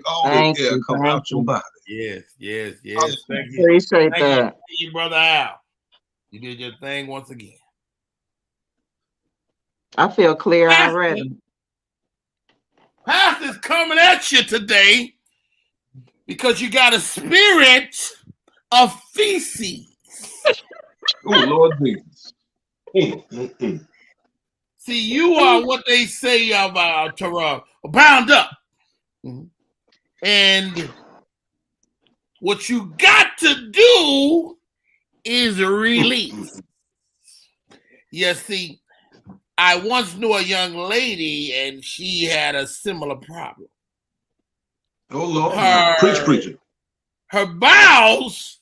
all that air come out your body. Yes. Thank you. Appreciate that. Thank you, Brother Al. You did your thing once again. I feel clear already. Pastor's coming at you today because you got a spirit of feces. Oh, Lord Jesus. See, you are what they say about bound up. And what you got to do is release. You see, I once knew a young lady, and she had a similar problem. Oh, Lord. Preacher. Her bowels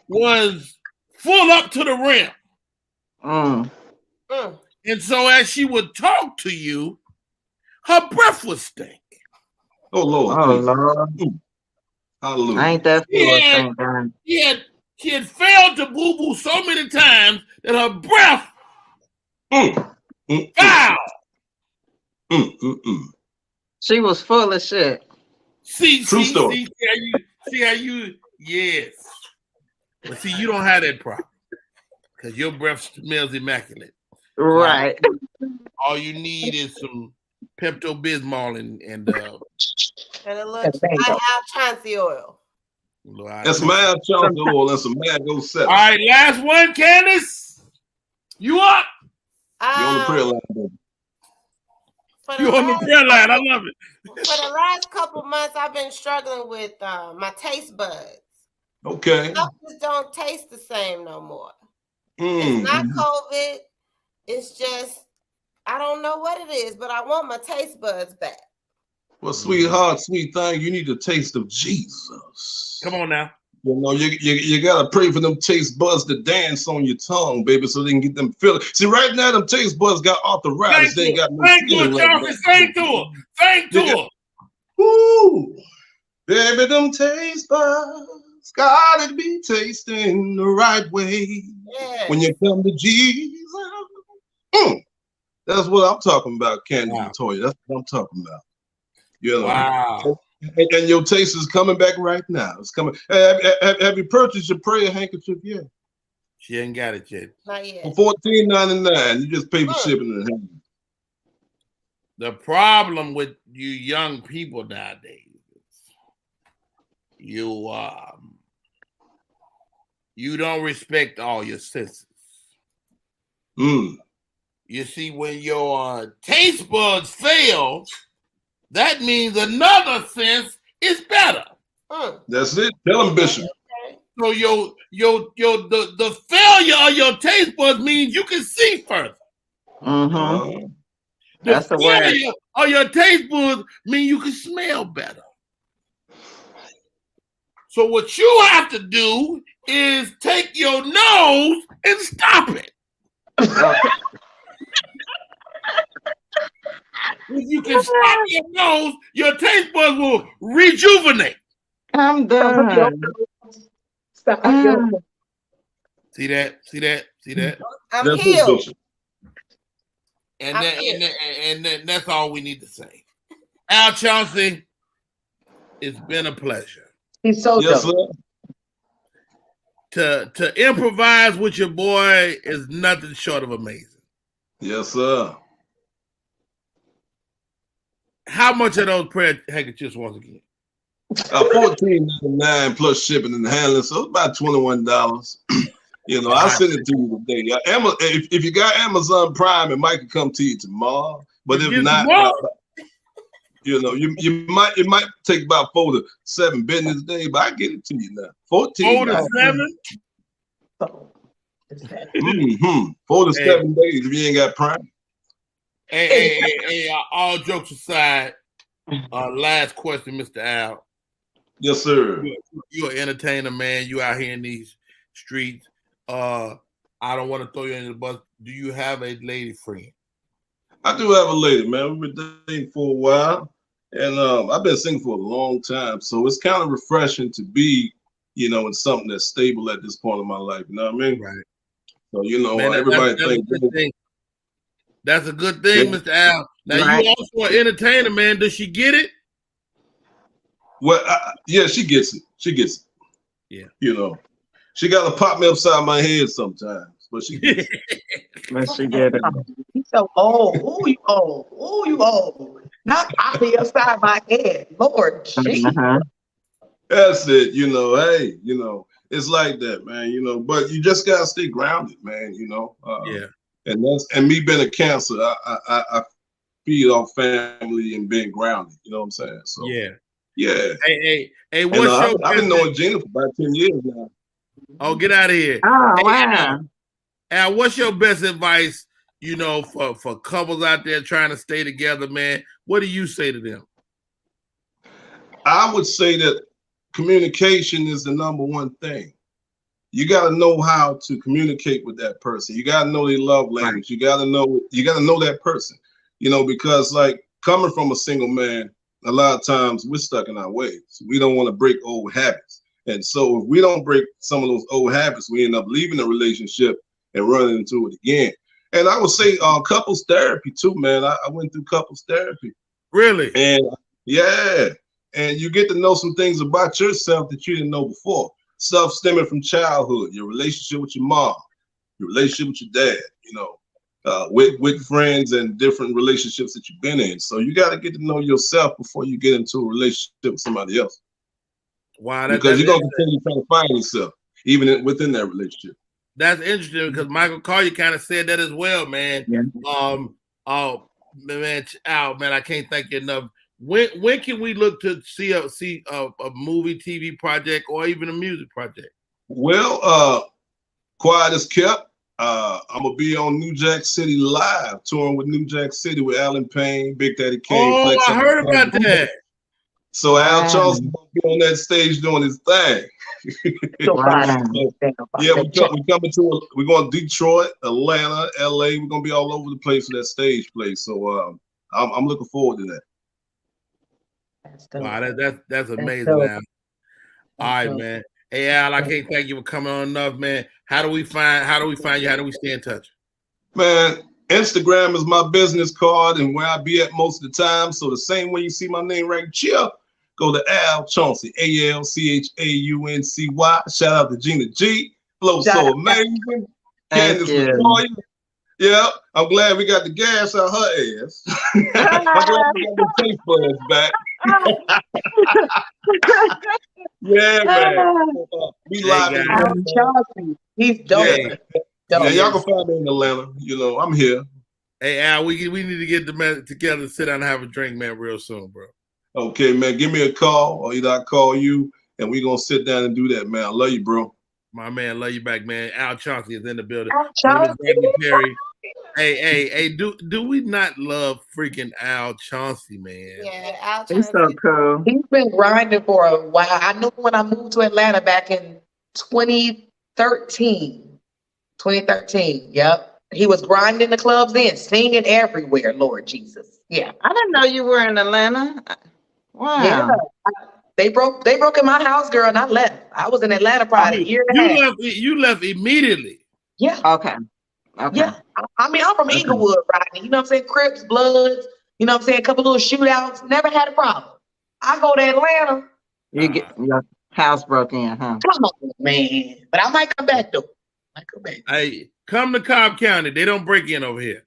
was full up to the rim. And so as she would talk to you, her breath would stink. Oh, Lord. Oh, Lord. Hallelujah. I ain't that full. She had failed to boo-boo so many times that her breath foul. She was full of shit. See how you, yes. But see, you don't have that problem because your breath smells immaculate. Right. All you need is some Pepto-Bismol and a little Chauncey oil. And some Al Chauncey oil and some Mango 7. All right, last one, Candace. You up? You on the prayer line, baby. You on the prayer line. I love it. For the last couple months, I've been struggling with my taste buds. Okay. Stuff just don't taste the same no more. It's not COVID. It's just, I don't know what it is, but I want my taste buds back. Well, sweetheart, sweet thing, you need a taste of Jesus. Come on now. You know, you gotta pray for them taste buds to dance on your tongue, baby, so they can get them feeling. See, right now, them taste buds got arthritis. They ain't got no feeling right now. Thank to her. Thank to her. Woo! Baby, them taste buds gotta be tasting the right way. Yeah. When you come to Jesus. That's what I'm talking about, Candy Latoya. That's what I'm talking about. You know, wow. And your taste is coming back right now. It's coming. Have you purchased your prayer handkerchief yet? She ain't got it yet. Not yet. For $14.99, you just pay for shipping and handling. The problem with you young people nowadays is you don't respect all your senses. You see, when your taste buds fail, that means another sense is better. That's it. Tell them, Bishop. So the failure of your taste buds means you can see further. That's the word. Failure of your taste buds means you can smell better. So what you have to do is take your nose and stop it. If you can stop your nose, your taste buds will rejuvenate. I'm done. Stop. See that? I'm healed. And that's all we need to say. Al Chauncey, it's been a pleasure. He's so dope. To improvise with your boy is nothing short of amazing. Yes, sir. How much are those prayer handkerchiefs once again? $14.99 plus shipping and handling, so it's about $21. You know, I'll send it to you today. If you got Amazon Prime, it might come to you tomorrow. But if not, you know, it might take about 4 to 7 business days, but I get it to you now. 14 4 to 7? 4 to 7 days if you ain't got Prime. Hey, all jokes aside, last question, Mr. Al. Yes, sir. You're an entertainer, man. You out here in these streets. I don't want to throw you under the bus. Do you have a lady friend? I do have a lady, man. We've been dating for a while, and I've been single for a long time, so it's kind of refreshing to be, you know, in something that's stable at this point of my life. You know what I mean? Right. So, you know, man, everybody thinks that's a good thing, Mr. Al. Now, right. You also an entertainer, man. Does she get it? Well, yeah, she gets it. She gets it. Yeah. You know, she got to pop me upside my head sometimes, but she gets it. Let she get it. He's so old. Ooh, you old. Ooh, you old. Not pop me upside my head. Lord, Jesus. That's it. You know, hey, you know, it's like that, man. You know, but you just got to stay grounded, man. You know. Yeah. And me being a cancer, I feed off family and being grounded. You know what I'm saying? So yeah. Hey, and, what's your I've been knowing Gina for about 10 years now. Oh, get out of here. Oh, wow. Al, what's your best advice, you know, for couples out there trying to stay together, man? What do you say to them? I would say that communication is the number one thing. You got to know how to communicate with that person. You got to know their love language. You got to know that person, you know, because like coming from a single man, a lot of times we're stuck in our ways. We don't want to break old habits. And so if we don't break some of those old habits, we end up leaving the relationship and running into it again. And I would say couples therapy too, man. I went through couples therapy. Really? And yeah. And you get to know some things about yourself that you didn't know before. Stuff stemming from childhood, your relationship with your mom, your relationship with your dad, you know, with friends and different relationships that you've been in. So you got to get to know yourself before you get into a relationship with somebody else. Wow, because you're gonna continue trying to find yourself even within that relationship. That's interesting because Michael Collier kind of said that as well, man. Yeah. Oh man, I can't thank you enough. When can we look to see a movie, TV project, or even a music project? Well, quiet as kept. I'm gonna be on New Jack City Live, touring with New Jack City with Alan Payne, Big Daddy Kane. Oh, Flex I heard about that. So Al Charles gonna be on that stage doing his thing. Yeah, we're going to Detroit, Atlanta, LA. We're gonna be all over the place for that stage play. So I'm looking forward to that. Wow, that's amazing, man. All right, man. Hey Al, I can't thank you for coming on enough, man. How do we find you? How do we stay in touch? Man, Instagram is my business card and where I be at most of the time. So the same way you see my name right here, go to Al Chauncy, ALCHAUNCY. Shout out to Gina G. Flow so amazing. Candace Latoya. Yeah, I'm glad we got the gas out her ass. I'm glad we got the taste buds back. Yeah, man. We live in Chauncy. He's dope. Yeah, y'all can find me in Atlanta. You know, I'm here. Hey Al, we need to get together, sit down and have a drink, man, real soon, bro. Okay, man. Give me a call, or either I call you, and we're gonna sit down and do that, man. I love you, bro. My man, love you back, man. Al Chauncy is in the building. Perry. Hey, do we not love freaking Al Chauncy, man? Yeah, Al Chauncy. He's so cool. He's been grinding for a while. I knew when I moved to Atlanta back in 2013. 2013, yep. He was grinding the clubs then, singing everywhere, Lord Jesus. Yeah. I didn't know you were in Atlanta. Wow. Yeah. They broke in my house, girl, and I left. I was in Atlanta probably a year and a half. You left immediately. Yeah. Okay. Yeah. I mean, I'm from Inglewood, Rodney. You know what I'm saying? Crips, Bloods, you know what I'm saying? A couple little shootouts. Never had a problem. I go to Atlanta. You get your house broke in, huh? Come on, man. But I might come back, though. Hey, come to Cobb County. They don't break in over here.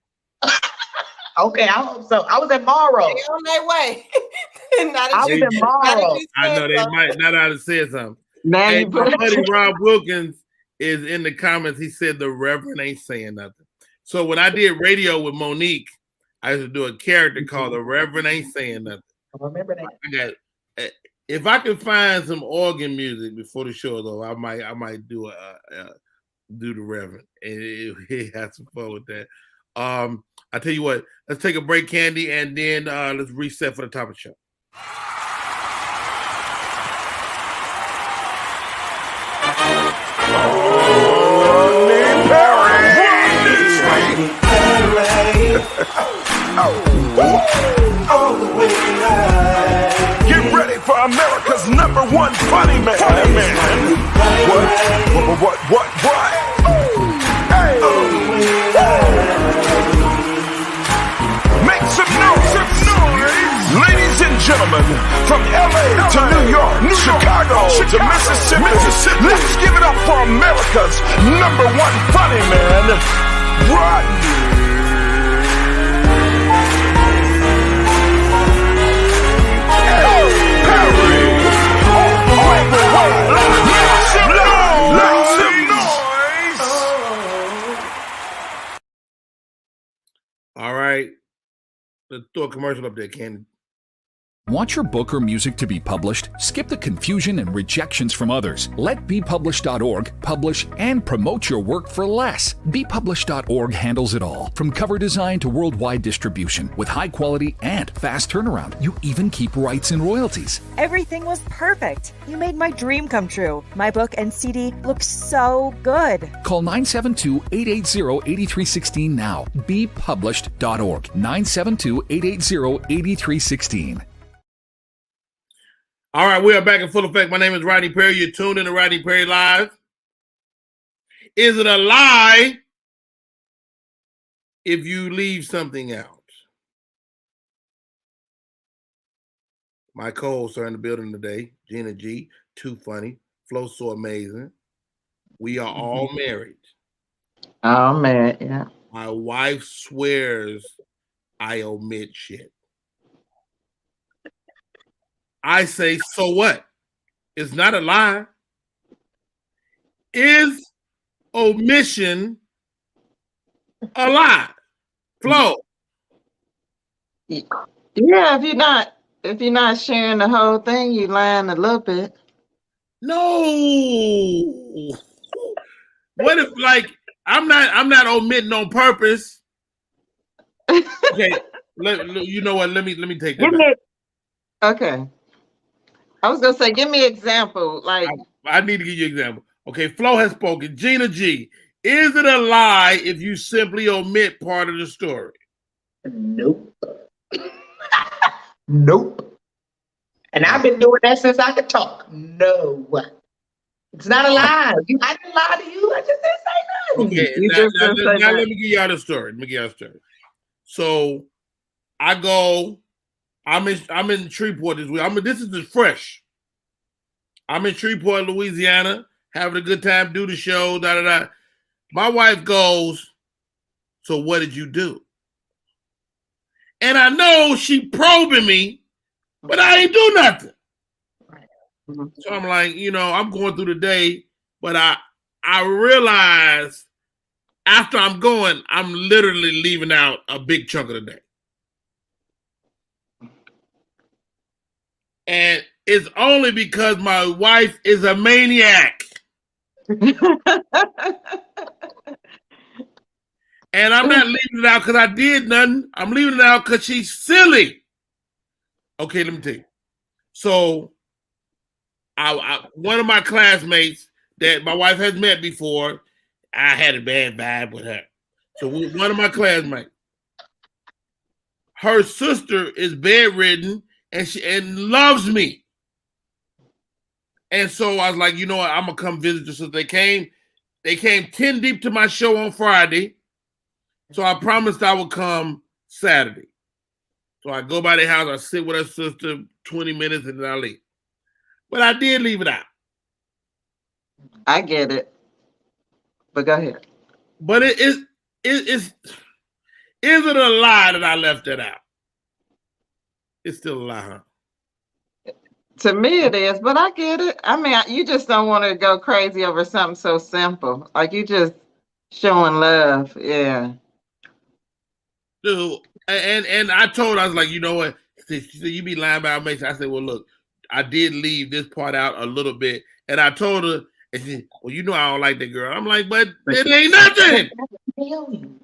Okay, I hope so. I was in Morrow. They on their way. I was in Morrow. I know they might not have said something. Man, hey, my buddy Rob Wilkins is in the comments. He said the Reverend ain't saying nothing. So when I did radio with Monique, I used to do a character called the Reverend ain't saying nothing. I remember that. If I can find some organ music before the show, though, I might do the Reverend, and he had some fun with that. I tell you what, let's take a break, Candy, and then let's reset for the top of the show. Get ready for America's #1 funny man. What? Hey. Make some noise. Ladies and gentlemen, from LA to New York, Chicago to Mississippi, let's give it up for America's #1 funny man, Rodney Perry. Make some noise. All right. Let's throw a commercial up there, Candy. Want your book or music to be published? Skip the confusion and rejections from others. Let BePublished.org publish and promote your work for less. BePublished.org handles it all, from cover design to worldwide distribution, with high quality and fast turnaround. You even keep rights and royalties. Everything was perfect. You made my dream come true. My book and CD look so good. Call 972-880-8316 now. BePublished.org. 972-880-8316. All right, we are back in full effect. My name is Rodney Perry. You're tuned in to Rodney Perry Live. Is it a lie if you leave something out? My co-hosts are in the building today. Gina G, Too Funny, Flow So Amazing. We are all married. Oh, man, yeah. My wife swears I omit shit. I say, so what? It's not a lie. Is omission a lie? Flo. Yeah, if you're not sharing the whole thing, you lying a little bit. No. What if, like, I'm not omitting on purpose? Okay, you know what? Let me take that back. Okay. I was gonna say, give me an example. Like, I need to give you an example. Okay, Flo has spoken. Gina G, is it a lie if you simply omit part of the story? Nope. Nope. And I've been doing that since I could talk. No. It's not a lie. I didn't lie to you. I just didn't say nothing. Okay, now let me give y'all the story. So I go, I'm in Shreveport this week. This is fresh. I'm in Shreveport, Louisiana, having a good time, do the show, da-da-da. My wife goes, so what did you do? And I know she probing me, but I ain't do nothing. So I'm like, I'm going through the day, but I realize after I'm going, I'm literally leaving out a big chunk of the day. And it's only because my wife is a maniac. And I'm not leaving it out because I did nothing. I'm leaving it out because she's silly. Okay, let me tell you. So one of my classmates that my wife has met before, I had a bad vibe with her. So one of my classmates, her sister is bedridden and loves me. And so I was like, you know what? I'm gonna come visit her. So they came 10 deep to my show on Friday. So I promised I would come Saturday. So I go by their house, I sit with her sister 20 minutes, and then I leave. But I did leave it out. I get it. But go ahead. But is it a lie that I left it out? It's still a lie, huh? To me it is, but I get it. I mean, you just don't want to go crazy over something so simple. Like, you just showing love. Yeah. Dude, and I told her, I was like, you know what? She said, you be lying about me. I said, well, look, I did leave this part out a little bit. And I told her, and she said, well, you know I don't like that girl. I'm like, but it ain't nothing.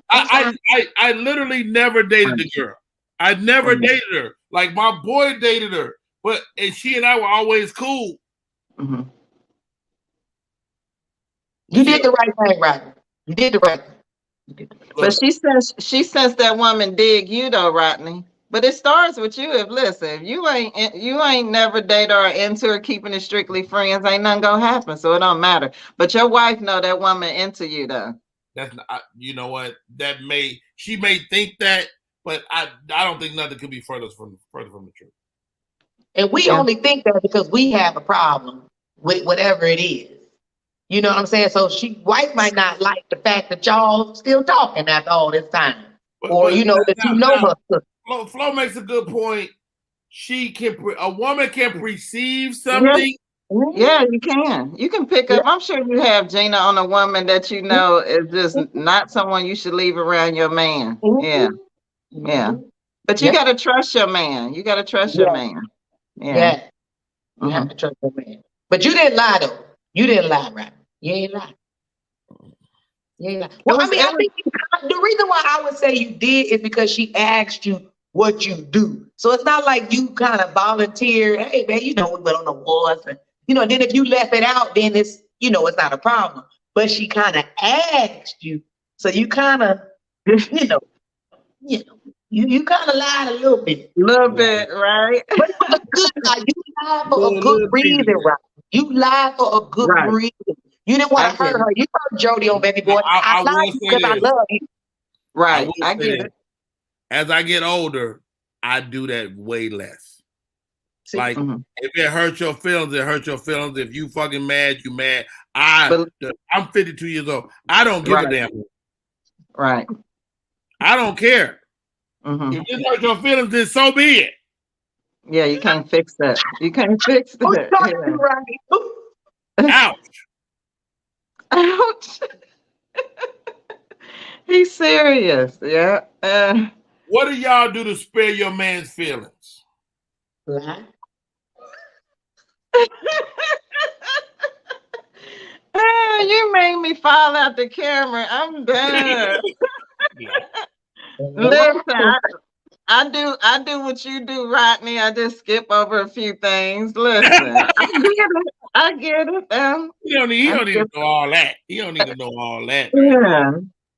I literally never dated the girl. I never dated her. Like, my boy dated her. And she and I were always cool. Mm-hmm. You did the right thing, Rodney. You did the right thing. But she says that woman dig you though, Rodney. But it starts with you. If you ain't never dated or into her, keeping it strictly friends, ain't nothing gonna happen. So it don't matter. But your wife know that woman into you though. That's not, you know what? She may think that, but I don't think nothing could be further from the truth. And we only think that because we have a problem with whatever it is. You know what I'm saying? So wife might not like the fact that y'all still talking after all this time. Or that you know her. Flo makes a good point. A woman can perceive something. Yeah, you can. You can pick up. I'm sure you have, Gina, on a woman that you know is just not someone you should leave around your man. Yeah. Yeah. But you got to trust your man. You got to trust your man. Yeah. You have to trust your man. But you didn't lie, though. You didn't lie, right? You ain't lie. Well, I think the reason why I would say you did is because she asked you what you do. So it's not like you kind of volunteered, hey, man, we went on the wars. And, then if you left it out, then it's, it's not a problem. But she kind of asked you. So you kind of, you kind of lied a little bit. Right? But it was a good lie. You lied for a good reason, right? You lied for a good reason. You didn't want to hurt her. You heard Jody on Baby Boy. I lied because I love you. Right. I get it. As I get older, I do that way less. Like, if it hurts your feelings, it hurts your feelings. If you fucking mad, you mad. I'm 52 years old. I don't give a damn. Right. I don't care. Mhm. If this hurt your feelings, then so be it. Yeah, you can't fix that. You can't fix Who's that. talking Yeah. to Rodney? Ouch. Ouch. He's serious. Yeah. What do y'all do to spare your man's feelings? Lie. You made me fall out the camera. I'm done. Listen, I do what you do, Rodney. I just skip over a few things. Listen, I get it. He don't need to know all that. He don't need to know all that. Yeah.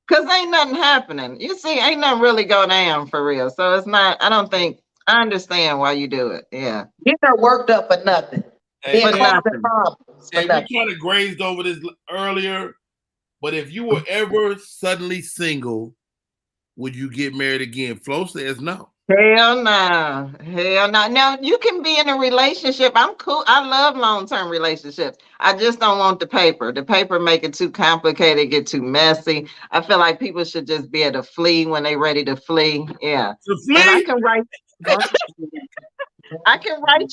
Cause ain't nothing happening. You see, ain't nothing really go down for real. So it's not. I don't think. I understand why you do it. Yeah. Get her worked up for nothing. Hey, Then For cause the nothing. problems for we nothing. kind of grazed over this earlier, but if you were ever suddenly single, would you get married again? Flo says no. Hell no. Hell no. Now you can be in a relationship. I'm cool. I love long-term relationships. I just don't want the paper. The paper make it too complicated, get too messy. I feel like people should just be able to flee when they're ready to flee. Yeah. To And I flee? can write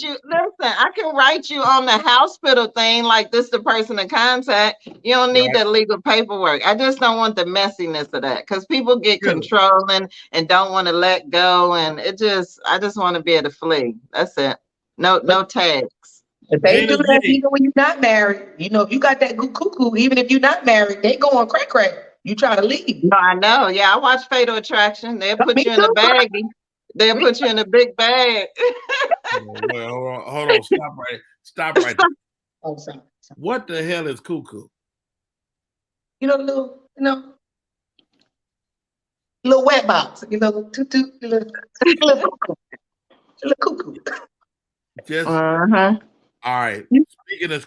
you, listen, I can write you on the hospital thing like this the person to contact. You don't need the legal paperwork. I just don't want the messiness of that because people get controlling and don't want to let go. And I just want to be able to flee. That's it. No tags. If they do that even when you're not married, you know, if you got that good cuckoo, even if you're not married, they go on crack. You try to leave. No, I know. Yeah, I watch Fatal Attraction. They'll put you in a baggie. They'll put you in a big bag. Well, hold on. Stop right there. Oh, sorry. What the hell is cuckoo? You know, little wet box. You know, little cuckoo. Just Uh-huh. all right.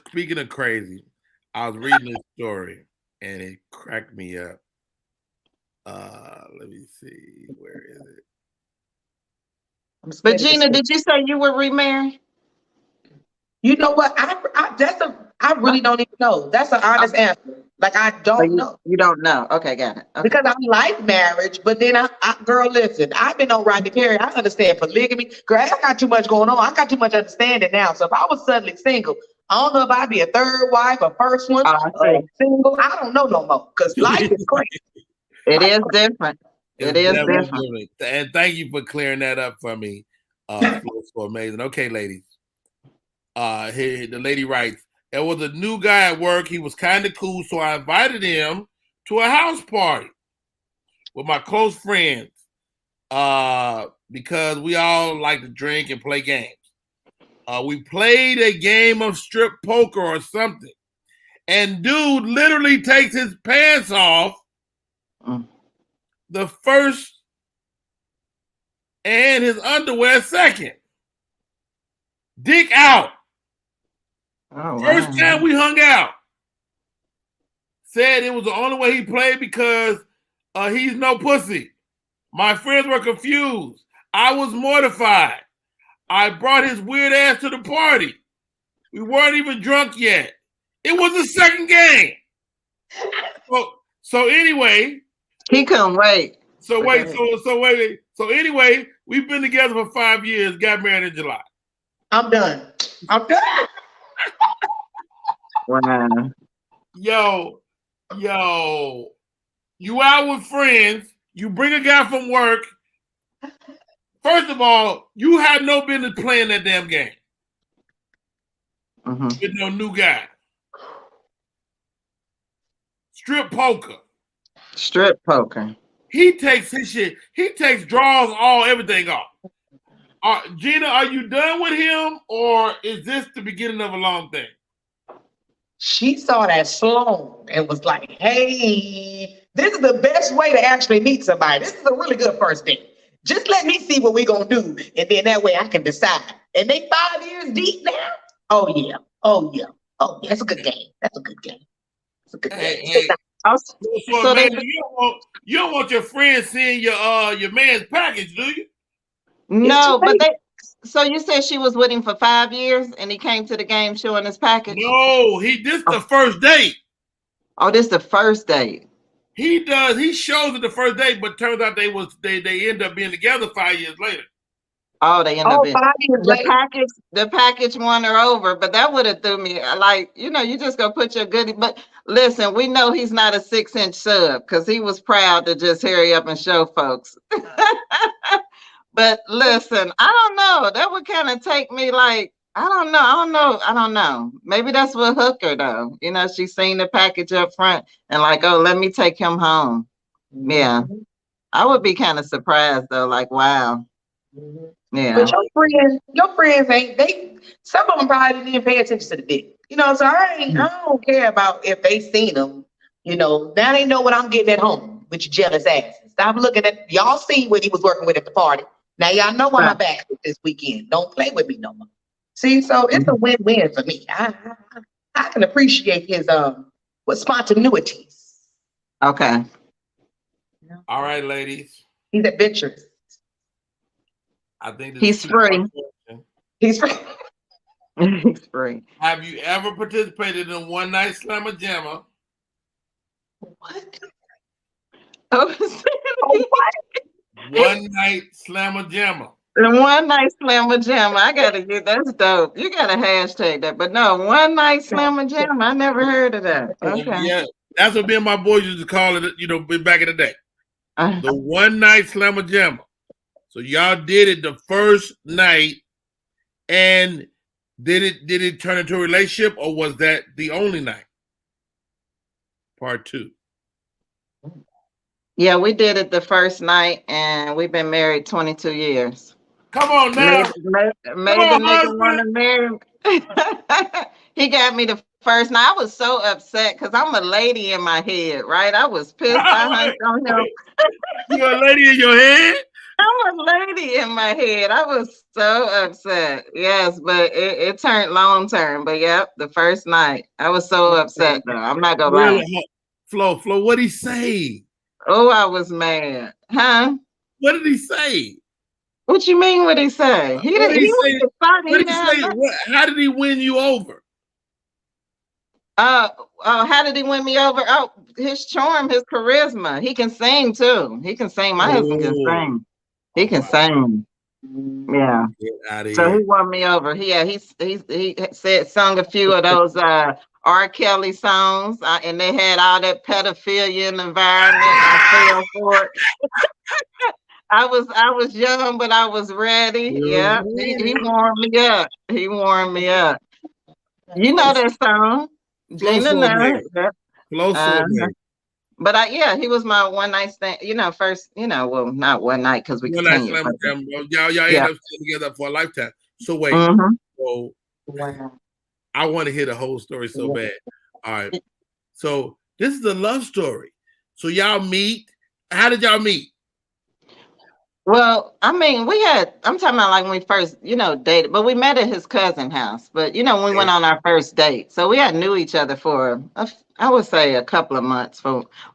Speaking of crazy, I was reading this story and it cracked me up. Let me see. Where is it? But Gina, did you say you were remarried? You know what? I really don't even know. That's an honest answer. Like I don't know. You don't know. Okay, got it. Okay. Because I like marriage, but then girl, listen, I've been on Rodney Perry. I understand polygamy. Girl, I got too much going on. I got too much understanding now. So if I was suddenly single, I don't know if I'd be a third wife, a first one, single. I don't know no more. Because life is crazy. It is different. It is different. And thank you for clearing that up for me. It's so amazing. Okay, ladies. Here the lady writes, there was a new guy at work. He was kind of cool, so I invited him to a house party with my close friends because we all like to drink and play games. We played a game of strip poker or something, and dude literally takes his pants off the first and his underwear second. Dick out. Oh, First time we hung out. Said it was the only way he played because he's no pussy. My friends were confused. I was mortified. I brought his weird ass to the party. We weren't even drunk yet. It was the second game. So anyway. He couldn't wait. So anyway, we've been together for 5 years, got married in July. I'm done. Wow. Yo, you out with friends, you bring a guy from work. First of all, you have no business playing that damn game. With no new guy. Strip poker. He takes his shit. He takes draws, everything off. Gina, are you done with him, or is this the beginning of a long thing? She saw that Sloan and was like, hey, this is the best way to actually meet somebody. This is a really good first date. Just let me see what we're going to do, and then that way I can decide. And they 5 years deep now? Oh, yeah. That's a good game. That's a good game. Hey. So man, you don't want your friends seeing your man's package, do you? No, but so you said she was with him for 5 years and he came to the game showing his package? No, this the first date. Oh, this the first date. He does. He shows it the first day, but turns out they end up being together 5 years later. Oh, they end up being 5 years later. The package won her over, but that would have threw me. Like, you just go put your goodie. But listen, we know he's not a 6-inch sub because he was proud to just hurry up and show folks. But listen, I don't know. That would kind of take me like, I don't know. Maybe that's what hooked her though. She seen the package up front and like, oh, let me take him home. Yeah. I would be kind of surprised though, like, wow. Yeah. But your friends some of them probably didn't pay attention to the dick. So I don't care about if they seen them. Now they know what I'm getting at home with your jealous asses. Stop looking at y'all see what he was working with at the party. Now y'all know why my back is this weekend. Don't play with me no more. See, so it's a win-win for me. I can appreciate his spontaneities. Okay. All right, ladies. He's adventurous. I think he's free. He's free. He's free. Have you ever participated in one night slammer jammer? What? Oh, what? One night slammer jammer. The one night slammer jammer. I gotta get that's dope. You gotta hashtag that. But no, one night slammer jammer. I never heard of that. Okay. Yeah, that's what me and my boys used to call it, back in the day. The one night slammer jammer. So y'all did it the first night, and did it turn into a relationship, or was that the only night? Part 2. Yeah, we did it the first night, and we've been married 22 years. Come on now. Made the nigga want to marry. He got me the first night. I was so upset because I'm a lady in my head, right? I was pissed. I hung on him. You're a lady in your head? I'm a lady in my head. I was so upset. Yes, but it turned long term. But yep, the first night. I was so upset though. I'm not gonna lie. Flo, what'd he say? Oh, I was mad. Huh? What did he say? What you mean? What he say? He didn't. How did he win you over? How did he win me over? Oh, his charm, his charisma. He can sing too. He can sing. My husband can sing. He can sing. Yeah. So he won me over. He sung a few of those R. Kelly songs, and they had all that pedophilia in the environment. I fell for it. I was young, but I was ready. Yeah, he warmed me up. He warmed me up. You know that song, Gina? But he was my one night stand. First, well, not one night because we continued. Y'all end up staying together for a lifetime. So wait, so I want to hear the whole story so bad. All right, so this is a love story. So y'all meet. How did y'all meet? Well, I mean, I'm talking about like when we first, dated, but we met at his cousin's house. But, when we went on our first date. So we had knew each other for, I would say a couple of months,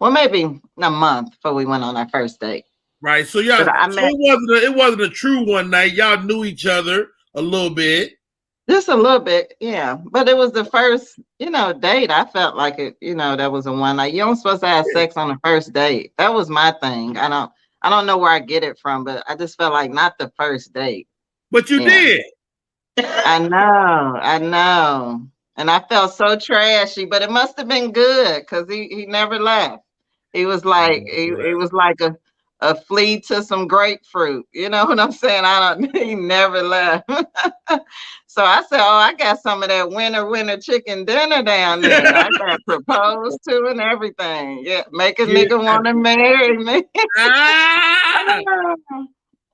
maybe a month before we went on our first date. Right. So it wasn't a true one night. Y'all knew each other a little bit. Just a little bit, yeah. But it was the first, date. I felt like it, that was a one night. You don't supposed to have sex on the first date. That was my thing. I don't know where I get it from, but I just felt like not the first date. But you did. I know. And I felt so trashy, but it must have been good because he never left. He was like a flea to some grapefruit. You know what I'm saying? He never left. So I said, I got some of that winter chicken dinner down there. I got proposed to and everything. Yeah, make a nigga want to marry me.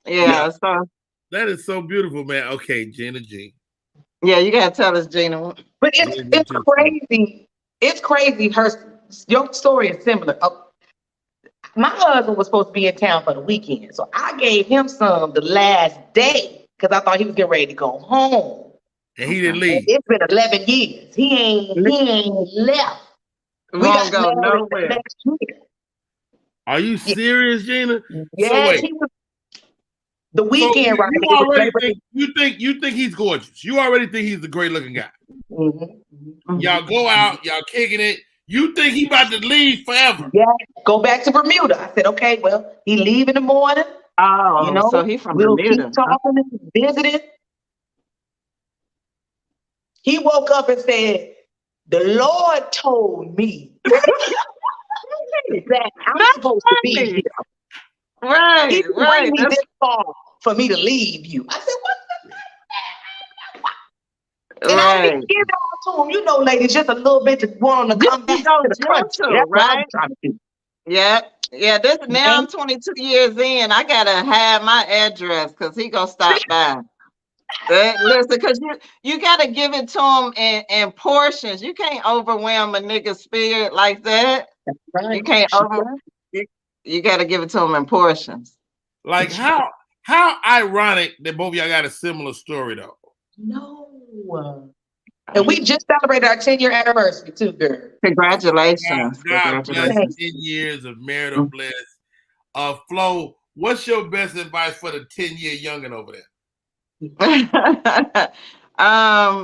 Yeah, so. That is so beautiful, man. Okay, Gina G. Yeah, you got to tell us, Gina. But it's crazy. It's crazy. Your story is similar. My husband was supposed to be in town for the weekend, so I gave him some the last day because I thought he was getting ready to go home. And he didn't leave. It's been 11 years. He ain't left. We got go nowhere. Next year. Are you serious, Gina? Yeah, so wait. he was the weekend. You think he's gorgeous. You already think he's a great looking guy. Mm-hmm. Y'all go out, y'all kicking it. You think he about to leave forever? Yeah, go back to Bermuda. I said, okay, well, he leave in the morning. Oh, You know, so he from we'll Bermuda. keep talking and visiting. He woke up and said, "The Lord told me that I'm supposed to be here. Right, He didn't right. bring me this far for me to leave you." I said, "What?" And I Right. didn't give it all to him. You know, ladies, just a little bit to want him to come back go to the country. gentle, That's what I'm right? trying to do. Yeah. This now I'm 22 years in. I gotta have my address because he gonna stop by. Listen, because you gotta give it to him in portions. You can't overwhelm a nigga's spirit like that. That's right. You can't you gotta give it to him in portions. Like how ironic that both of y'all got a similar story though. No. And we just celebrated our 10-year anniversary too, girl. Congratulations. God bless Congratulations. 10 years of marital bliss. Flo, what's your best advice for the 10-year youngin' over there?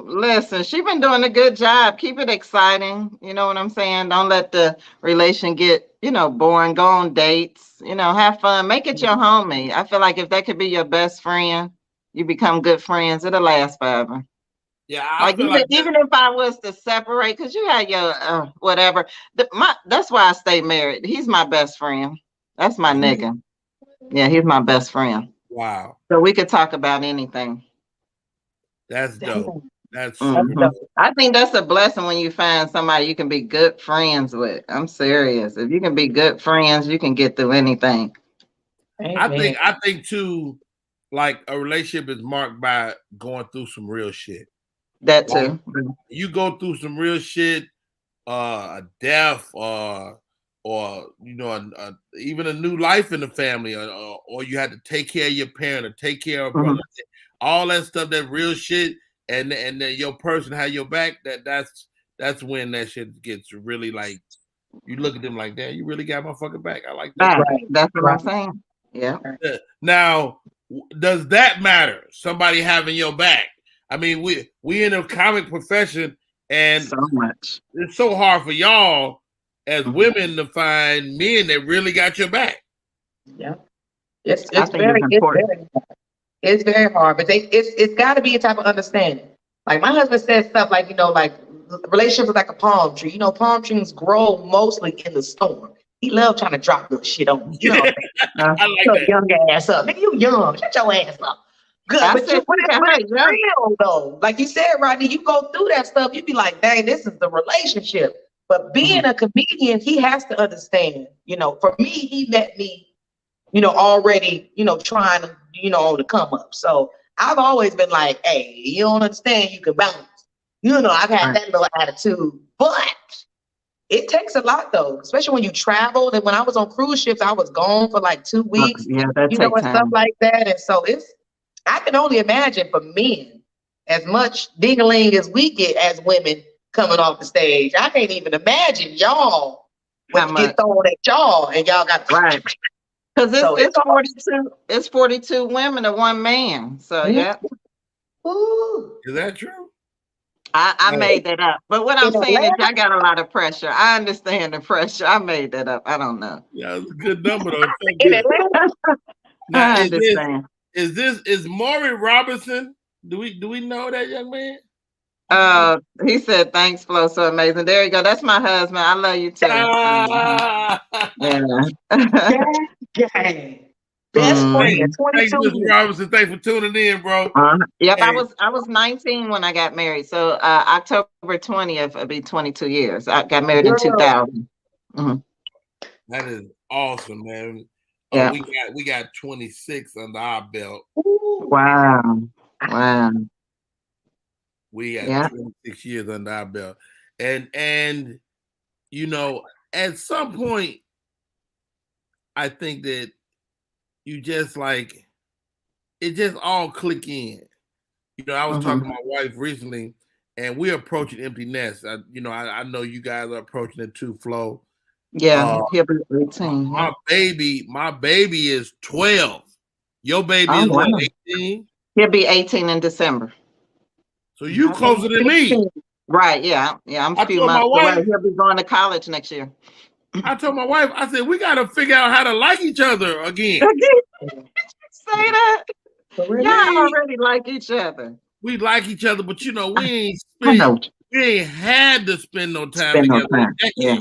Listen, she been doing a good job. Keep it exciting. You know what I'm saying? Don't let the relation get, boring. Go on dates, have fun. Make it your homie. I feel like if that could be your best friend, you become good friends. It'll last forever. Yeah, I feel even if I was to separate, because you had your whatever. That's why I stay married. He's my best friend. That's my nigga. Yeah, he's my best friend. Wow. So we could talk about anything. That's dope. That's dope. I think that's a blessing when you find somebody you can be good friends with. I'm serious. If you can be good friends, you can get through anything. I think too, like a relationship is marked by going through some real shit. That too. Like, you go through some real shit, a death, or even a new life in the family, or you had to take care of your parent or take care of brother, all that stuff, that real shit, and then your person had your back. That's when that shit gets really like, you look at them like, "Damn, you really got my fucking back." I like that. Right. That's what I'm saying. Yeah. Now, does that matter? Somebody having your back? I mean, we in a comic profession, and so much. It's so hard for y'all as women to find men that really got your back. Yeah, it's very hard, but it's got to be a type of understanding. Like my husband says stuff like, like relationships are like a palm tree. Palm trees grow mostly in the storm. He loves trying to drop little shit on you. I like that. Young ass up, nigga. You young. Shut your ass up. Good, but it's real though. Like you said, Rodney, you go through that stuff, you be like, dang, this is the relationship. But being a comedian, he has to understand, for me, he met me, already, trying to, on the come up. So I've always been like, hey, you don't understand, you can bounce. I've had that little attitude, but it takes a lot though, especially when you travel. And when I was on cruise ships, I was gone for like 2 weeks, and stuff like that. And so I can only imagine for men, as much ding-a-ling as we get as women coming off the stage. I can't even imagine y'all when you get thrown at y'all and y'all got right. Because it's 42 women to one man. So yeah. Ooh. Is that true? I made that up. But what I'm saying is I got a lot of pressure. I understand the pressure. I made that up. I don't know. Yeah, it's a good number though. I understand. Is Maury Robinson? Do we know that young man? He said, "Thanks, Flo, so amazing." There you go. That's my husband. I love you too. Best friend. Thanks, Mr. Robinson. Thanks for tuning in, bro. Yep, I was 19 when I got married. So October 20th will be 22 years. I got married in 2000. That is awesome, man. Yeah, we got 26 under our belt. Wow. We got 26 years under our belt. And at some point, I think that you just like, it just all click in. I was talking to my wife recently, and we're approaching empty nest. I know you guys are approaching it too, Flo. Yeah, he'll be 18. My baby is 12. Your baby is what, 18? He'll be 18 in December. So you closer than me. Right, yeah. I'm a few months away. He'll be going to college next year. I told my wife, I said, we got to figure out how to like each other again. Say that. Y'all already like each other. We like each other, but we ain't had to spend no time together. Yeah.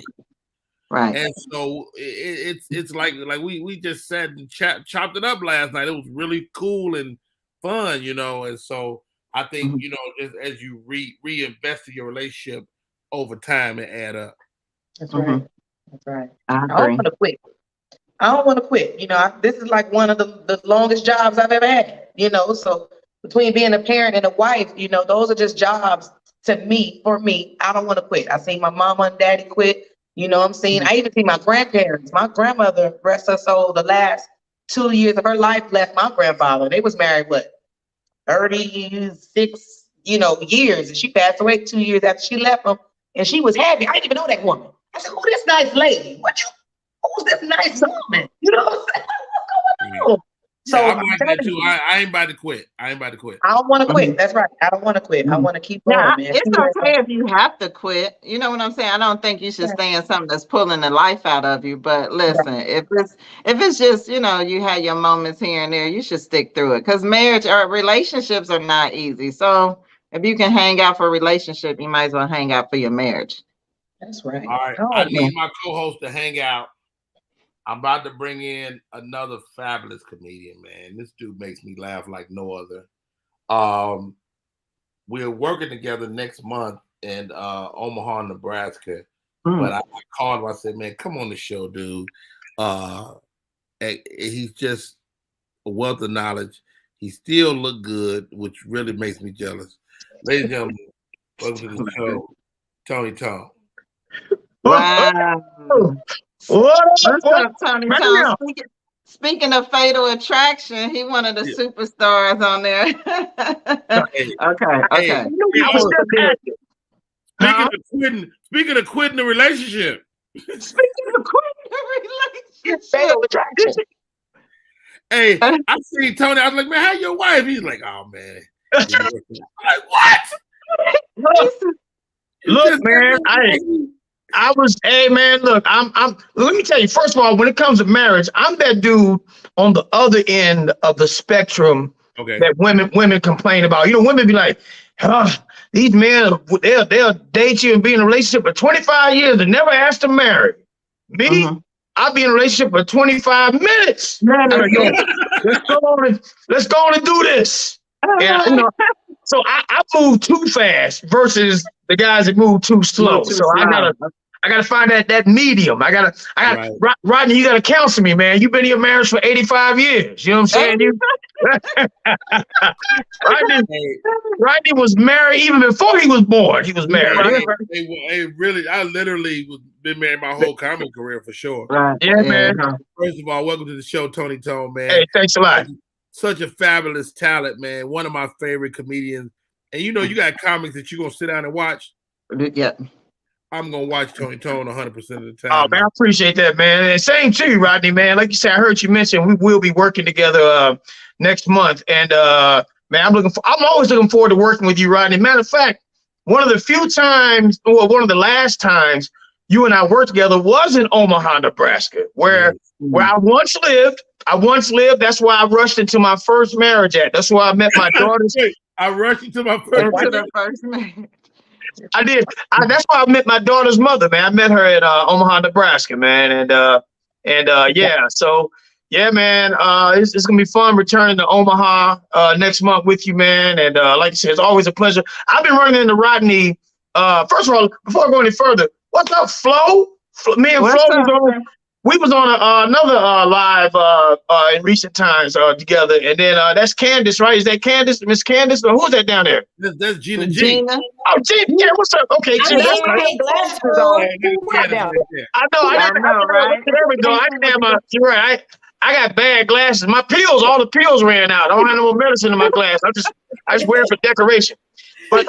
Right. And so it's like we just sat and chopped it up last night. It was really cool and fun, and so I think, just as you reinvest in your relationship over time, it add up. That's right. That's right. I don't want to quit. This is like one of the longest jobs I've ever had, so between being a parent and a wife, those are just jobs for me. I don't want to quit. I seen my mama and daddy quit. I even see my grandparents. My grandmother, rest her soul, the last 2 years of her life left my grandfather. They was married, 36, years. And she passed away 2 years after she left him. And she was happy. I didn't even know that woman. I said, who this nice lady? Who's this nice woman? You know what I'm saying? What's going on? So I'm like that too. I ain't about to quit. I don't want to quit. That's right. I don't want to quit. I want to keep going, man. It's okay if you have to quit. You know what I'm saying? I don't think you should stay in something that's pulling the life out of you. But listen, if it's just, you had your moments here and there, you should stick through it. Because marriage or relationships are not easy. So if you can hang out for a relationship, you might as well hang out for your marriage. That's right. All right. I need my co-host to hang out. I'm about to bring in another fabulous comedian, man. This dude makes me laugh like no other. We're working together next month in Omaha, Nebraska. But I called him. I said, man, come on the show, dude. He's just a wealth of knowledge. He still look good, which really makes me jealous. Ladies and gentlemen, welcome to the show, Tony Tone. Wow. What's up, Tony Tone? Speaking of Fatal Attraction, he one of the superstars on there. Okay. Speaking of quitting the relationship. Fatal Attraction. Hey, I seen Tony. I was like, man, how your wife? He's like, oh man. I'm like, what? Look, man, hey man, look, let me tell you, first of all, when it comes to marriage, I'm that dude on the other end of the spectrum that women complain about. Women be like, these men, they'll date you and be in a relationship for 25 years and never ask to marry. Me, I'll be in a relationship for 25 minutes. Let's go on and do this. And, so I move too fast versus the guys that move too slow. I gotta find that medium. Rodney, you gotta counsel me, man. You've been in your marriage for 85 years. You know what I'm saying? Rodney was married even before he was born. He was married. I literally been married my whole comedy career for sure. Right. Yeah, man. First of all, welcome to the show, Tony Tone, man. Hey, thanks a lot. Such a fabulous talent, man. One of my favorite comedians. And you got comics that you're gonna sit down and watch. Yeah. I'm gonna watch Tony Tone 100% of the time. Oh man, I appreciate that, man. And same to you, Rodney, man. Like you said, I heard you mention we will be working together next month. And man, I'm always looking forward to working with you, Rodney. Matter of fact, one of the last times you and I worked together was in Omaha, Nebraska, where I once lived. That's why I rushed into my first marriage at. That's why I met my daughters. I rushed into my first marriage. I did. That's why I met my daughter's mother, man. I met her at Omaha, Nebraska, man. And yeah, so yeah, man. It's gonna be fun returning to Omaha next month with you, man. And like I said, it's always a pleasure. I've been running into Rodney. First of all, before I go any further, what's up, Flo? Me and Flo was on another live in recent times together, and then that's Candace, right? Is that Candace, Miss Candace, or who's that down there? That's Gina G. Oh, Gina, yeah, what's up? Okay, Gina. That's right. I know, right? There we go. You're right. I got bad glasses. All the pills ran out. I don't have no more medicine in my glass. I just wear it for decoration. But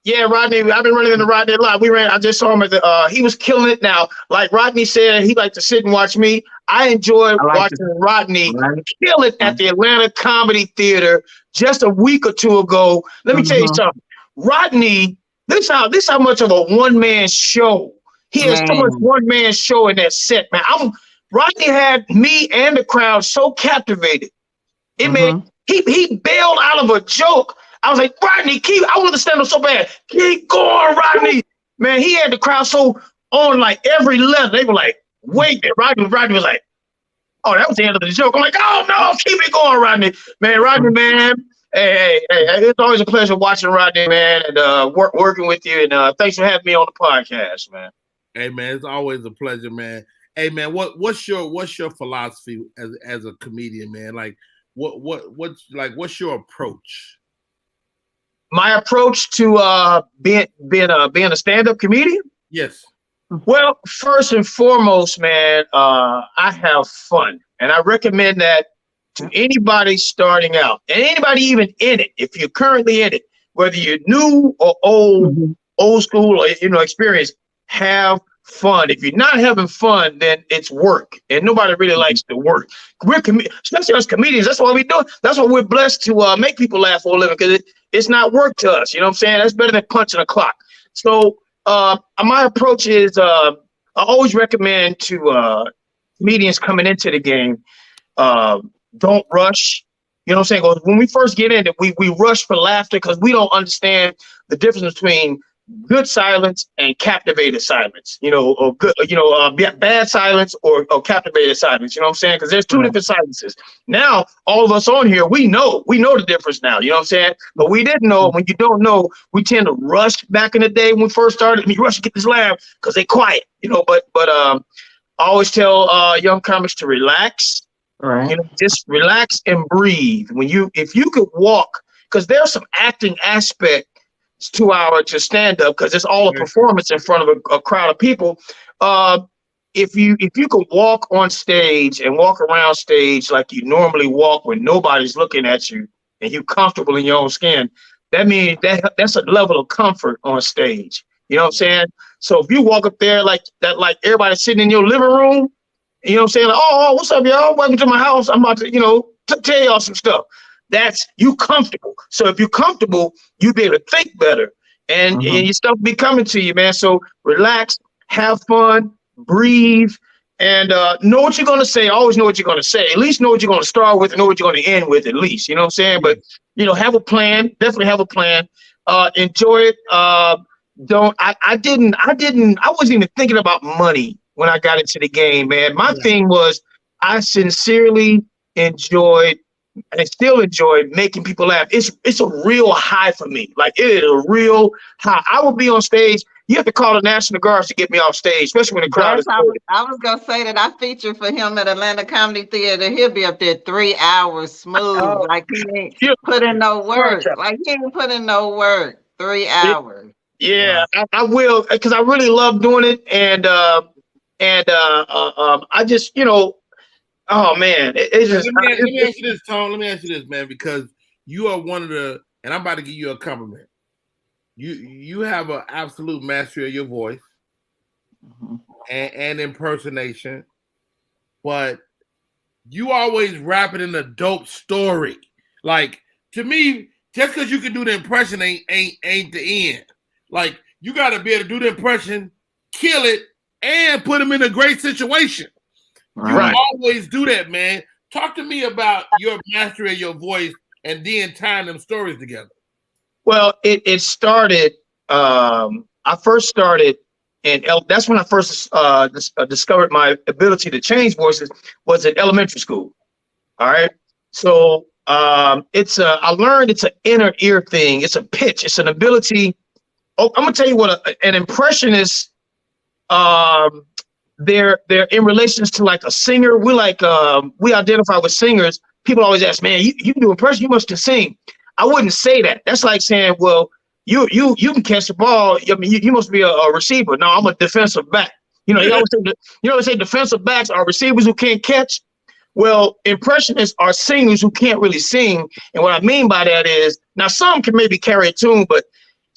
Yeah, Rodney. I've been running into Rodney a lot. I just saw him at the. He was killing it. Now, like Rodney said, he liked to sit and watch me. I enjoy watching Rodney kill it at the Atlanta Comedy Theater just a week or two ago. Let me tell you something. Rodney, this how much of a one-man show. He has so much one-man show in that set, man. Rodney had me and the crowd so captivated. It made he bailed out of a joke. I was like, Rodney, I want to stand up so bad. Keep going, Rodney. Man, he had the crowd so on like every level. They were like, wait. Rodney was like, oh, that was the end of the joke. I'm like, oh no, keep it going, Rodney. Man, Rodney, man. Hey, it's always a pleasure watching Rodney, man, and working with you. And thanks for having me on the podcast, man. Hey, man, it's always a pleasure, man. Hey, man, what's your philosophy as a comedian, man? Like, what's your approach? My approach to being a stand-up comedian? Yes. Well, first and foremost, man, I have fun, and I recommend that to anybody starting out, and anybody even in it. If you're currently in it, whether you're new or old school or experienced, have fun. If you're not having fun, then it's work, and nobody really likes to work. Especially us comedians. That's what we do. That's why we're blessed to make people laugh for a living, because it's not work to us. You know what I'm saying? That's better than punching a clock. So my approach is I always recommend to comedians coming into the game, don't rush. You know what I'm saying? 'Cause when we first get in it, we rush for laughter because we don't understand the difference between good silence and captivated silence, or good, bad silence or captivated silence. You know what I'm saying? Because there's two different silences. Now, all of us on here, we know the difference now. You know what I'm saying? But we didn't know. When you don't know, we tend to rush back in the day when we first started. We rush to get this laugh because they quiet. But I always tell young comics to relax. Right. Just relax and breathe. If you could walk, because there's some acting aspect to stand up, because it's all a performance in front of a crowd of people. If you could walk on stage and walk around stage like you normally walk when nobody's looking at you and you're comfortable in your own skin, that means that's a level of comfort on stage. You know what I'm saying? So if you walk up there like that, like everybody's sitting in your living room, you know what I'm saying? Like, oh, what's up, y'all? Welcome to my house. I'm about to, tell y'all some stuff. That's you comfortable. So if you're comfortable, you'll be able to think better, and your stuff be coming to you, man. So relax, have fun, breathe, and know what you're going to say. Always know what you're going to say. At least know what you're going to start with and know what you're going to end with, at least. You know what I'm saying? But, have a plan. Definitely have a plan. Enjoy it. I wasn't even thinking about money when I got into the game, man. My thing was I sincerely enjoyed and still enjoy making people laugh. It's a real high for me. Like, it is a real high. I will be on stage. You have to call the National Guards to get me off stage, especially when the crowd is full. I was gonna say that I featured for him at Atlanta Comedy Theater. He'll be up there 3 hours smooth, like he ain't put in no work. Like he ain't put in no work. 3 hours. Yeah, I will, because I really love doing it, and I just, oh man, it's just. Let me ask you this, Tom. Let me ask you this, man, because you are one of the, and I'm about to give you a compliment. You have an absolute mastery of your voice and impersonation, but you always wrap it in a dope story. Like, to me, just because you can do the impression ain't the end. Like, you got to be able to do the impression, kill it, and put them in a great situation. Right. You always do that, man. Talk to me about your mastery of your voice and then tying them stories together. Well, it started. I first started, and that's when I first discovered my ability to change voices. Was in elementary school. All right, so I learned it's an inner ear thing. It's a pitch. It's an ability. Oh, I'm gonna tell you what an impression is. They're in relations to like a singer. We identify with singers. People always ask, man, you can do impression. You must can sing. I wouldn't say that. That's like saying, well, you can catch the ball. I mean, you must be a receiver. No, I'm a defensive back. You always say defensive backs are receivers who can't catch. Well, impressionists are singers who can't really sing. And what I mean by that is, now some can maybe carry a tune, but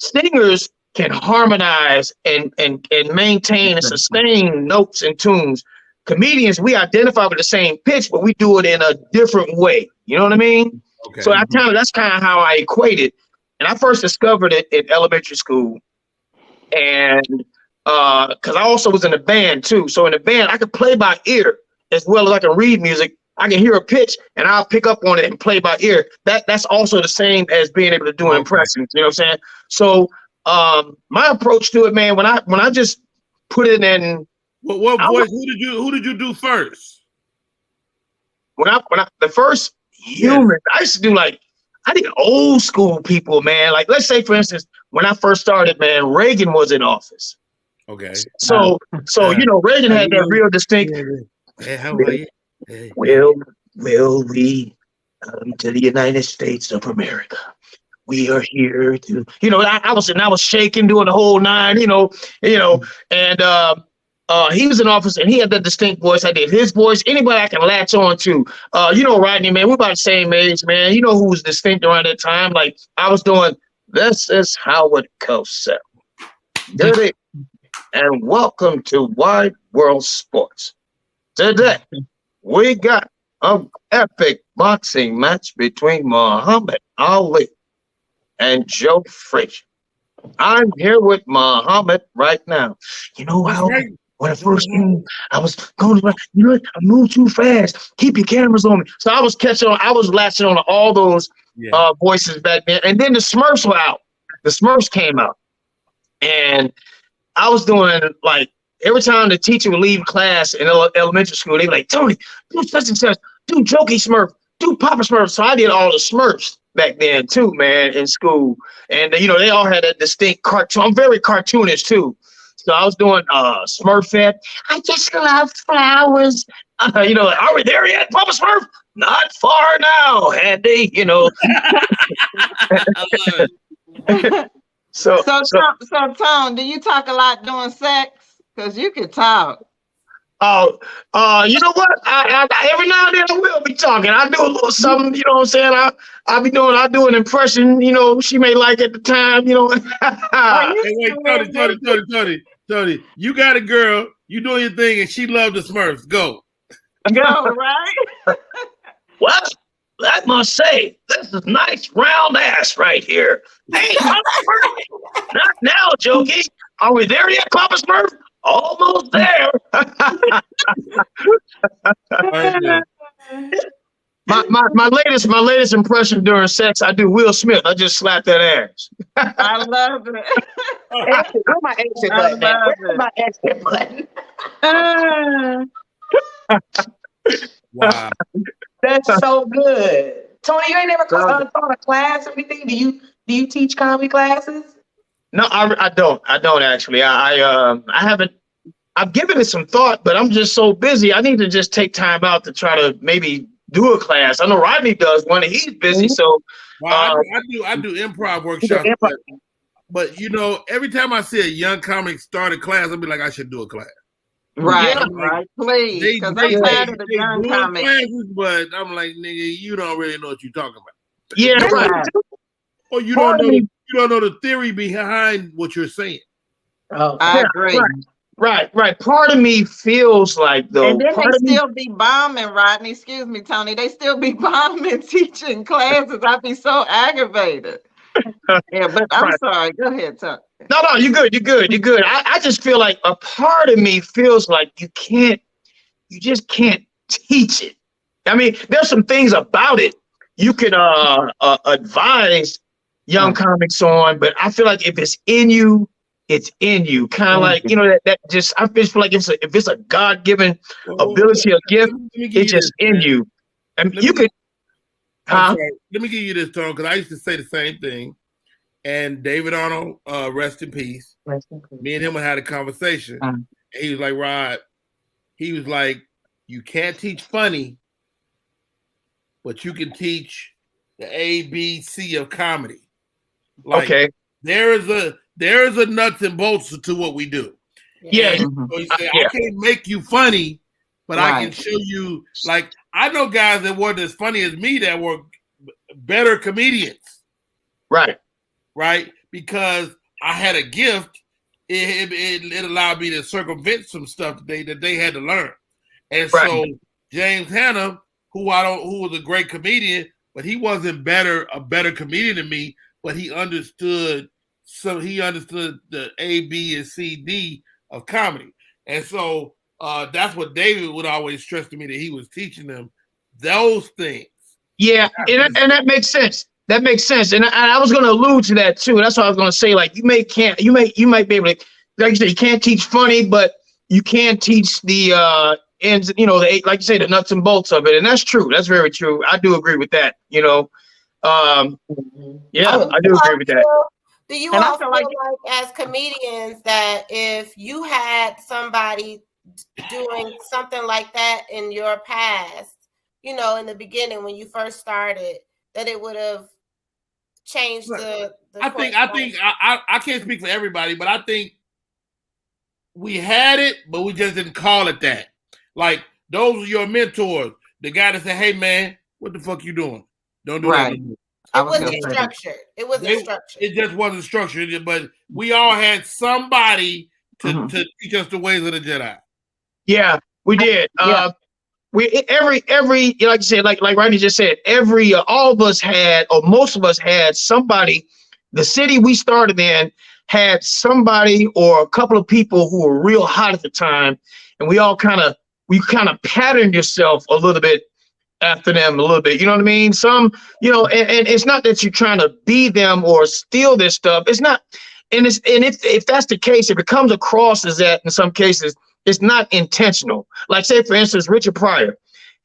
singers can harmonize and maintain and sustain notes and tunes. Comedians, we identify with the same pitch, but we do it in a different way. You know what I mean? Okay. So that's kind of how I equate it. And I first discovered it in elementary school. And because I also was in a band too. So in the band, I could play by ear as well as I can read music. I can hear a pitch and I'll pick up on it and play by ear. That's also the same as being able to do impressions. You know what I'm saying? So my approach to it, man, when I just put it in. What voice? Who did you do first? When I the first human, I used to do I did old school people, man. Like, let's say, for instance, when I first started, man, Reagan was in office. Okay. So Reagan had that real distinct. Hey, how are you? Hey. Will we come to the United States of America? We are here to, I was shaking, doing the whole nine, and he was in office and he had that distinct voice. I did his voice. Anybody I can latch on to. Rodney, man, we're about the same age, man. You know who was distinct around that time? Like, I was doing, this is Howard Cosell. Dirty. And welcome to Wide World Sports. Today, we got an epic boxing match between Muhammad Ali and Joe Frazier. I'm here with Muhammad right now. You know how when I first came, I was going around, I moved too fast. Keep your cameras on me. So I was latching on to all those voices back then. And then the Smurfs were out. The Smurfs came out. And I was doing every time the teacher would leave class in elementary school, they'd be like, Tony, do such and such, do Jokey Smurf, do Papa Smurf. So I did all the Smurfs back then too, man, in school. And they all had a distinct cartoon. I'm very cartoonish too. So I was doing Smurfette. I just love flowers. Are we there yet, Papa Smurf? Not far now, Andy, So Tone, do you talk a lot during sex? Because you could talk. You know what? I every now and then I will be talking. I do a little something, you know what I'm saying? I do an impression, she may like at the time, Hey, wait, Tony, you got a girl, you doing your thing, and she loved the Smurfs. Go. Go, right? Well, I must say, this is nice round ass right here. Hey, not now, Jokey. Are we there yet, Papa Smurf? Almost there. My latest impression during sex, I do Will Smith. I just slap that ass. I love it. Where's my exit button? Where's my exit button? Wow. That's so good. Tony, you ain't never taught a class or anything? Do you teach comedy classes? No, I don't. I don't actually. I haven't. I've given it some thought, but I'm just so busy. I need to just take time out to try to maybe do a class. I know Rodney does one, and he's busy. So I do improv workshops. But every time I see a young comic start a class, I'll be like, I should do a class. Right, right, please. Because I'm tired of the young comics. But I'm like, nigga, you don't really know what you're talking about. Yeah, right. Or you don't know the theory behind what you're saying. Oh, I agree. Right. Part of me feels like though. And then they still be bombing, Rodney. Excuse me, Tony. They still be bombing teaching classes. I'd be so aggravated. Yeah, but I'm sorry. Go ahead, Tony. No, you're good. I just feel like a part of me feels like you just can't teach it. I mean, there's some things about it you can advise young comics on, but I feel like if it's in you, it's in you. Kind of like, that just, I feel like if it's a God-given ability or gift, it's just in you. I mean, you could. Let me give you this, Tone, because I used to say the same thing. And David Arnold, rest in peace. Me and him had a conversation. And he was like, Rod, you can't teach funny, but you can teach the ABC of comedy. Okay. There is a nuts and bolts to what we do. Yeah. So he said, I can't make you funny, but I can show you, I know guys that weren't as funny as me that were better comedians. Right. because I had a gift. It allowed me to circumvent some stuff that they had to learn. And so James Hanna, who was a great comedian, but he wasn't a better comedian than me, but he understood the A, B, and C, D of comedy. And so that's what David would always stress to me, that he was teaching them those things. Yeah, and that makes sense. That makes sense. And I was going to allude to that too. That's what I was going to say. Like you might be able to, like you said, you can't teach funny, but you can teach the ends, you know, like you say, the nuts and bolts of it. And that's true. That's very true. I do agree with that. You know, I do agree with that. Do you all feel like as comedians that if you had somebody doing something like that in your past, you know, in the beginning when you first started, that it would have changed the I think I can't speak for everybody, but I think we had it, but we just didn't call it that. Like those are your mentors. The guy that said, "Hey man, what the fuck you doing? Don't do that." It wasn't structured. It wasn't structured. It just wasn't structured. But we all had somebody to teach us the ways of the Jedi. Yeah, we did. We every like you said, like Rodney just said, all of us had, or most of us had somebody. The city we started in had somebody or a couple of people who were real hot at the time, and we kind of patterned yourself a little bit after them a little bit. You know what I mean? Some, you know, and it's not that you're trying to be them or steal their stuff. It's not, and if that's the case, if it comes across as that in some cases, it's not intentional. Like say for instance, Richard Pryor.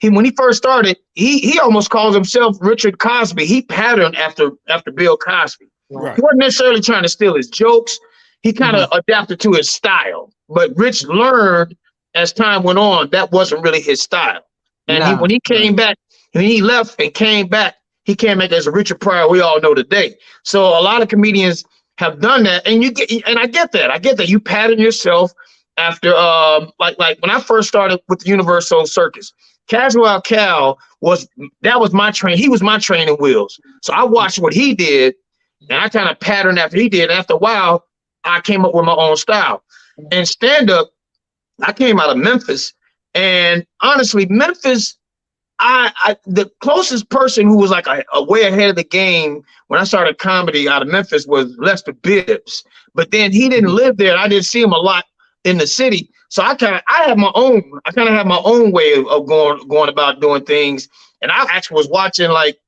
When he first started, he almost calls himself Richard Cosby. He patterned after Bill Cosby. Right. He wasn't necessarily trying to steal his jokes. He kind of adapted to his style. But Rich learned as time went on that wasn't really his style. And when he came back, when he left and came back, he came back as a Richard Pryor we all know today. So a lot of comedians have done that, and I get that. I get that you pattern yourself after like when I first started with the Universal Circus. Casual Cal was my train. He was my training wheels. So I watched what he did, and I kind of patterned after he did. After a while, I came up with my own style. And stand-up, I came out of Memphis, and honestly, Memphis, the closest person who was like a way ahead of the game when I started comedy out of Memphis was Lester Bibbs. But then he didn't live there. I didn't see him a lot in the city. So I kind of have my own way of going about doing things. And I actually was watching like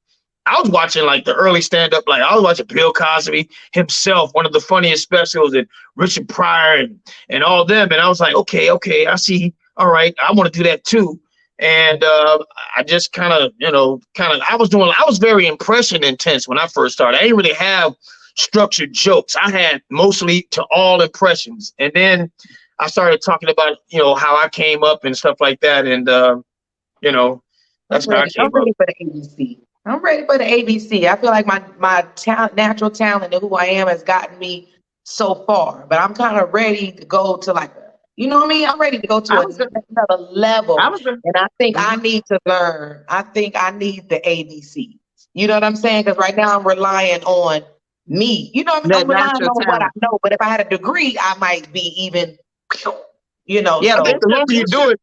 the early stand-up, like I was watching Bill Cosby himself, one of the funniest specials, and Richard Pryor and all them. And I was like, okay, I see. All right, I want to do that too. And I just I was very impression intense when I first started. I didn't really have structured jokes. I had mostly to all impressions. And then I started talking about, you know, how I came up and stuff like that. And, you know, that's how I came up. I'm ready for the ABC. I'm ready for the ABC. I feel like my natural talent and who I am has gotten me so far, but I'm kind of ready to go to like, you know what I mean? I'm ready to go to another level. And I think I need to learn. I think I need the ABC. You know what I'm saying? Because right now I'm relying on me. You know what I mean? I'm relying on what I know. But if I had a degree, I might be even, you know. Yeah, so. I think the longer you do it,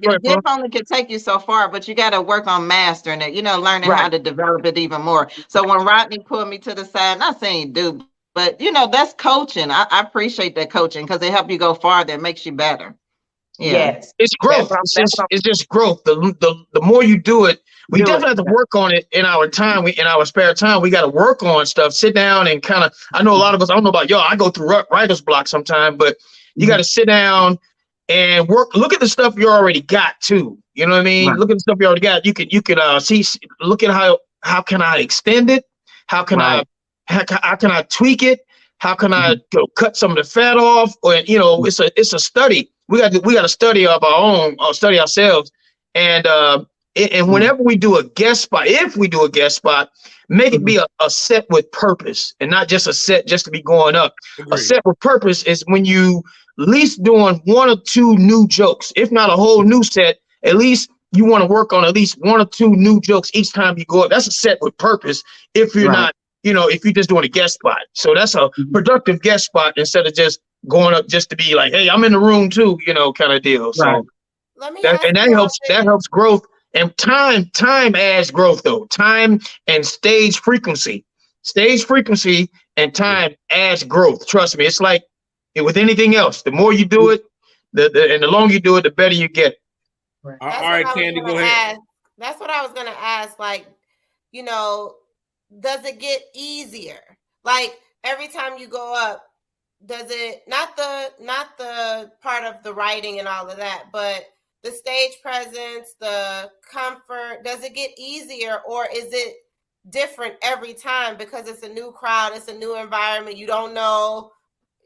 your gift only can take you so far, but you got to work on mastering it, you know, learning how to develop it even more. So when Rodney pulled me to the side, not saying do, but you know, that's coaching. I appreciate that coaching because it helps you go farther. It makes you better. Yeah. Yes. It's growth. It's just growth. The more you do it, we definitely have to work on it in our time. In our spare time, we got to work on stuff, sit down and kind of, I know a lot of us, I don't know about y'all, I go through writer's block sometimes, but you got to sit down and look at the stuff you already got too. You know what I mean? Right. Look at the stuff you already got. You could see, look at how can I extend it? How can how can I tweak it? How can I cut some of the fat off? Or, you know, it's a study. We got to study of our own, or study ourselves. And whenever we do a guest spot, if we do a guest spot, make it be a set with purpose and not just a set just to be going up. Agreed. A set with purpose is when you at least doing one or two new jokes, if not a whole new set, at least you want to work on at least 1 or 2 new jokes each time you go up. That's a set with purpose. If you're not, if you're just doing a guest spot. So that's a productive guest spot instead of just going up just to be like, hey, I'm in the room too, kind of deal. So that helps growth. And time adds growth though. Time and stage frequency and time adds growth. Trust me. It's like with anything else. The more you do it, and the longer you do it, the better you get. All right, Candy, go ahead. That's what I was gonna ask. Like, does it get easier? Like every time you go up, does it not the part of the writing and all of that, but the stage presence, the comfort, does it get easier or is it different every time because it's a new crowd, it's a new environment, you don't know,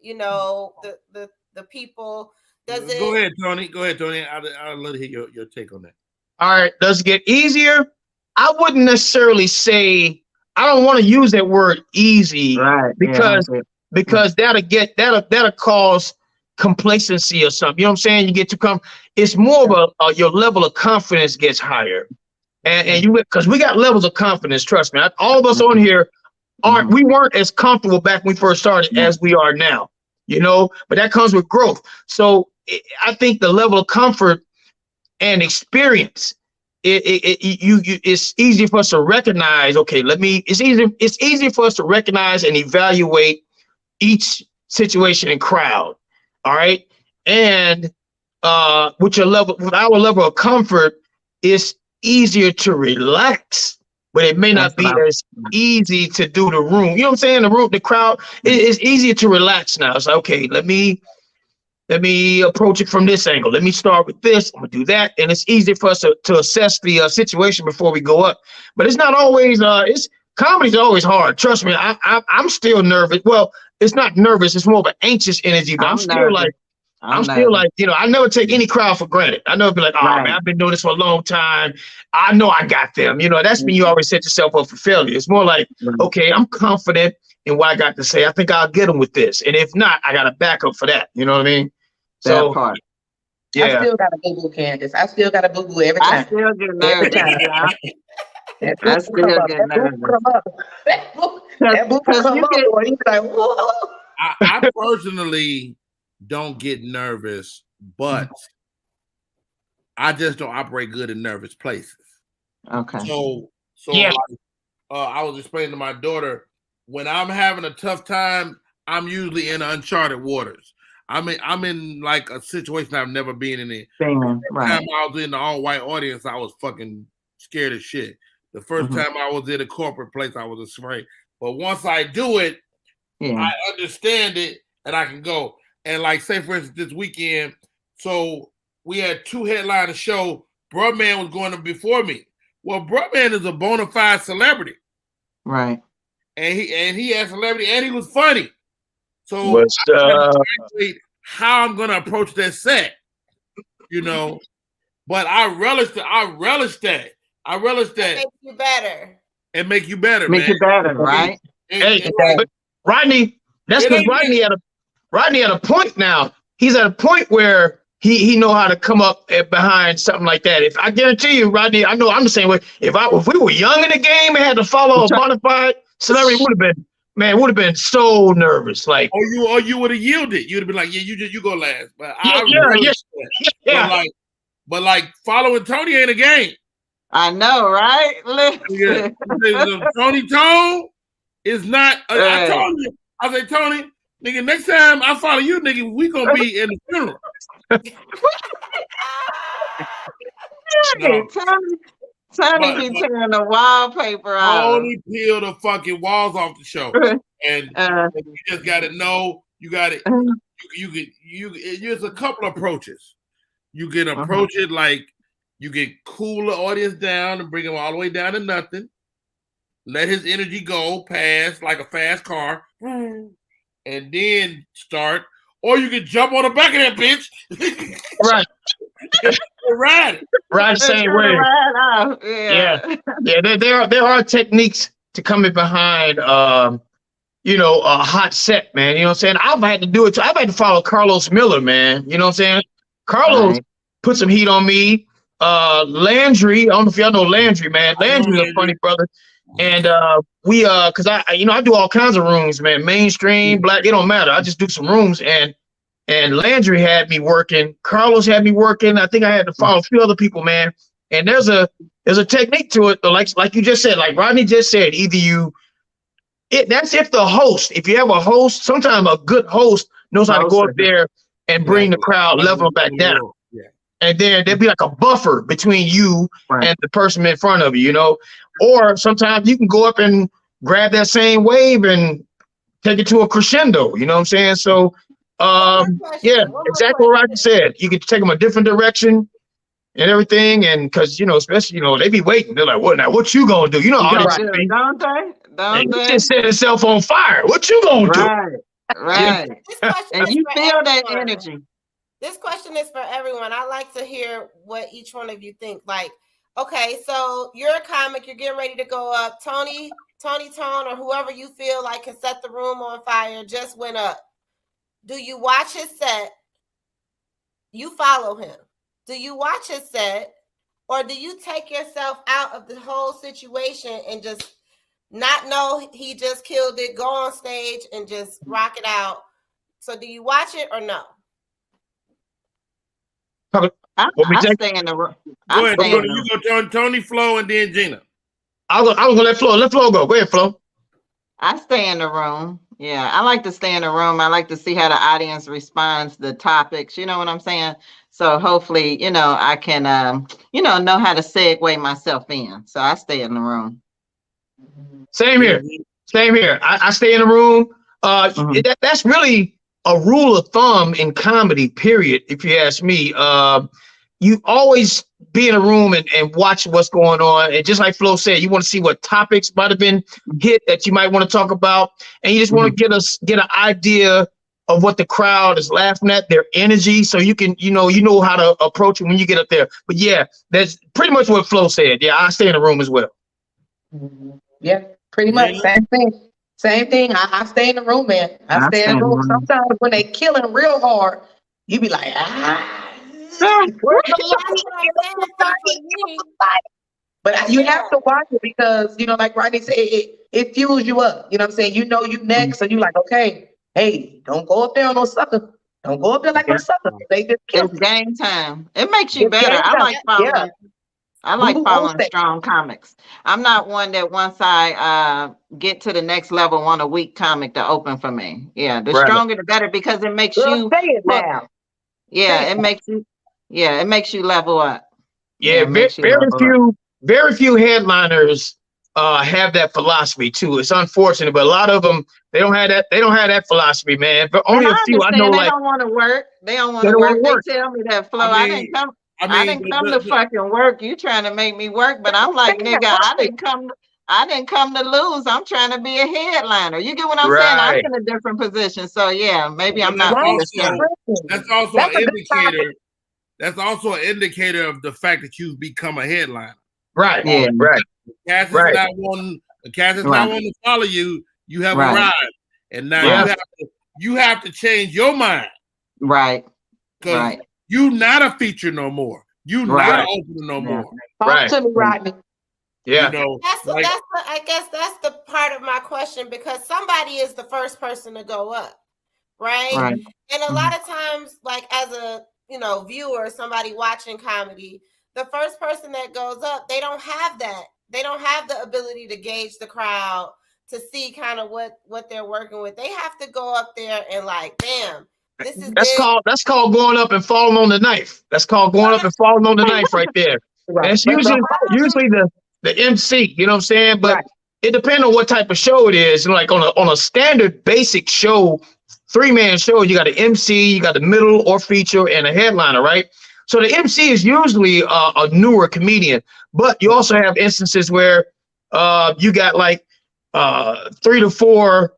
the people? Go ahead, Tony. I'll let you hear your take on that. All right, does it get easier? I wouldn't necessarily say, I don't want to use that word easy, because that'll cause complacency or something. You know what I'm saying? You get too it's more of your level of confidence gets higher, and you, because we got levels of confidence. Trust me, all of us on here we weren't as comfortable back when we first started as we are now. But that comes with growth. So I think the level of comfort and experience, it's easier for us to recognize. Okay, it's easier for us to recognize and evaluate each situation and crowd. All right, and with our level of comfort, it's easier to relax, but it may not be as easy to do the room. You know what I'm saying? The crowd, it's easier to relax now. It's like, okay, let me approach it from this angle. Let me start with this. I'm gonna do that, and it's easier for us to assess the situation before we go up. But it's not always. Comedy's always hard. Trust me. I'm still nervous. Well, it's not nervous. It's more of an anxious energy. But I'm still like, I never take any crowd for granted. I never be like, man, I've been doing this for a long time. I know I got them. That's when you always set yourself up for failure. It's more like, okay, I'm confident in what I got to say. I think I'll get them with this. And if not, I got a backup for that. You know what I mean? So, yeah. I still got a boo-boo, Candace. I still got a boo-boo every time. I still get nervous. I still get nervous. That boo come up, boy. He's like, whoa. I personally don't get nervous, but I just don't operate good in nervous places. Okay. So yeah. I was explaining to my daughter, when I'm having a tough time, I'm usually in uncharted waters. I'm in like a situation I've never been in. The time I was in the all-white audience, I was fucking scared as shit. The first time I was in a corporate place, I was afraid. But once I do it, I understand it and I can go. And like, say for instance, this weekend, so we had 2 headliner show. Brubman was going to before me. Well, Brubman is a bona fide celebrity. Right. And he had celebrity and he was funny. So I evaluate how I'm gonna approach that set, But I relish that. It makes you better. It make you better, Make you better, right? But Rodney, that's because Rodney at a point now. He's at a point where he know how to come up behind something like that. If I guarantee you, Rodney, I know I'm the same way. If we were young in the game and had to follow a bona fide celebrity, would have been so nervous. Like, or you would have yielded. You'd have been like, you go last. But But like following Tony ain't a game. I know, right? Tony Tone is not. I told you. I say, Tony, nigga, next time I follow you, nigga, we gonna be in the funeral. Tony be tearing the wallpaper out. Only peel the fucking walls off the show, and you just got to know. You got it. There's a couple approaches. You can approach it like you can cool the audience down and bring them all the way down to nothing. Let his energy go past like a fast car, and then start. Or you can jump on the back of that bitch. Right. Ride the same way. Yeah. There are techniques to coming behind a hot set, man. You know what I'm saying? I've had to do it too. I've had to follow Carlos Miller, man. You know what I'm saying? Carlos put some heat on me. Landry. I don't know if y'all know Landry, man. Landry's a funny brother. And we cause I do all kinds of rooms, man. Mainstream, black, it don't matter. I just do some rooms, and Landry had me working. Carlos had me working. I think I had to follow a few other people, man. And there's a technique to it, like you just said, like Rodney just said. That's if the host, if you have a host, sometimes a good host knows how to go up there and bring the crowd level back down. Yeah. And then there'd be like a buffer between you and the person in front of you, you know. Or sometimes you can go up and grab that same wave and take it to a crescendo, you know what I'm saying? So yeah, exactly what Roger said. You could take them a different direction and everything, and because especially they be waiting. They're like, "What now? What you gonna do?" You know, don't they? Just set itself on fire. What you gonna do? Right. And you feel that energy. This question is for everyone. I like to hear what each one of you think. Like, okay, so you're a comic. You're getting ready to go up. Tony Tone, or whoever you feel like can set the room on fire just went up. Do you watch his set? You follow him. Do you watch his set, or do you take yourself out of the whole situation and just not know he just killed it, go on stage and just rock it out? So do you watch it or no? I stay in the room. Go ahead, you go Tony, Flo, and then Gina. I was gonna let Flo go. Go ahead, Flo. I stay in the room. Yeah, I like to stay in the room. I like to see how the audience responds to the topics. You know what I'm saying? So hopefully, I can, know how to segue myself in. So I stay in the room. Same here. I stay in the room. That's really a rule of thumb in comedy, period. If you ask me, you always be in a room and watch what's going on. And just like Flo said, you want to see what topics might have been hit that you might want to talk about. And you just want to get an idea of what the crowd is laughing at, their energy. So you can, you know how to approach it when you get up there. But yeah, that's pretty much what Flo said. Yeah, I stay in the room as well. Yeah, pretty much. Same thing. I stay in the room, man. I stay in the room. Sometimes when they killing real hard, you be like, But you have to watch it because, like Rodney said, it fuels you up. You know what I'm saying? You next, so you like, okay, hey, don't go up there on no sucker. Don't go up there like a sucker. They just it's game time. It makes you better. I like following. Yeah. I like following strong comics. I'm not one that once I get to the next level want a weak comic to open for me. Yeah, the stronger the better because it makes you. Say it now. Yeah, it makes you. Yeah, it makes you level up. Yeah, very few headliners have that philosophy too. It's unfortunate, but a lot of them they don't have that. They don't have that philosophy, man. But only a few I know. They don't want to work. They don't want to work. They tell me that, Flo. I didn't come to fucking work. You trying to make me work, but I'm like, nigga, I didn't come to lose. I'm trying to be a headliner. You get what I'm saying? I'm in a different position. So yeah, maybe I'm not. That's also an indicator. That's also an indicator of the fact that you've become a headliner. Right. Yeah. Right. The cast is not wanting to follow you. You have arrived, and now you have to change your mind. Right. Because you not a feature no more. You not an opener no more. Talk to me, Rodney. Yeah. I guess that's the part of my question, because somebody is the first person to go up, right? And a lot of times, like as a viewer, somebody watching comedy, the first person that goes up, they don't have that. They don't have the ability to gauge the crowd to see kind of what they're working with. They have to go up there and like, damn, this is that's called going up and falling on the knife. That's called going up and falling on the knife right there. That's usually the MC, you know what I'm saying? But it depends on what type of show it is. And like on a standard basic show, 3-man show, you got an MC, you got the middle or feature, and a headliner, right? So the MC is usually a newer comedian, but you also have instances where you got like 3 to 4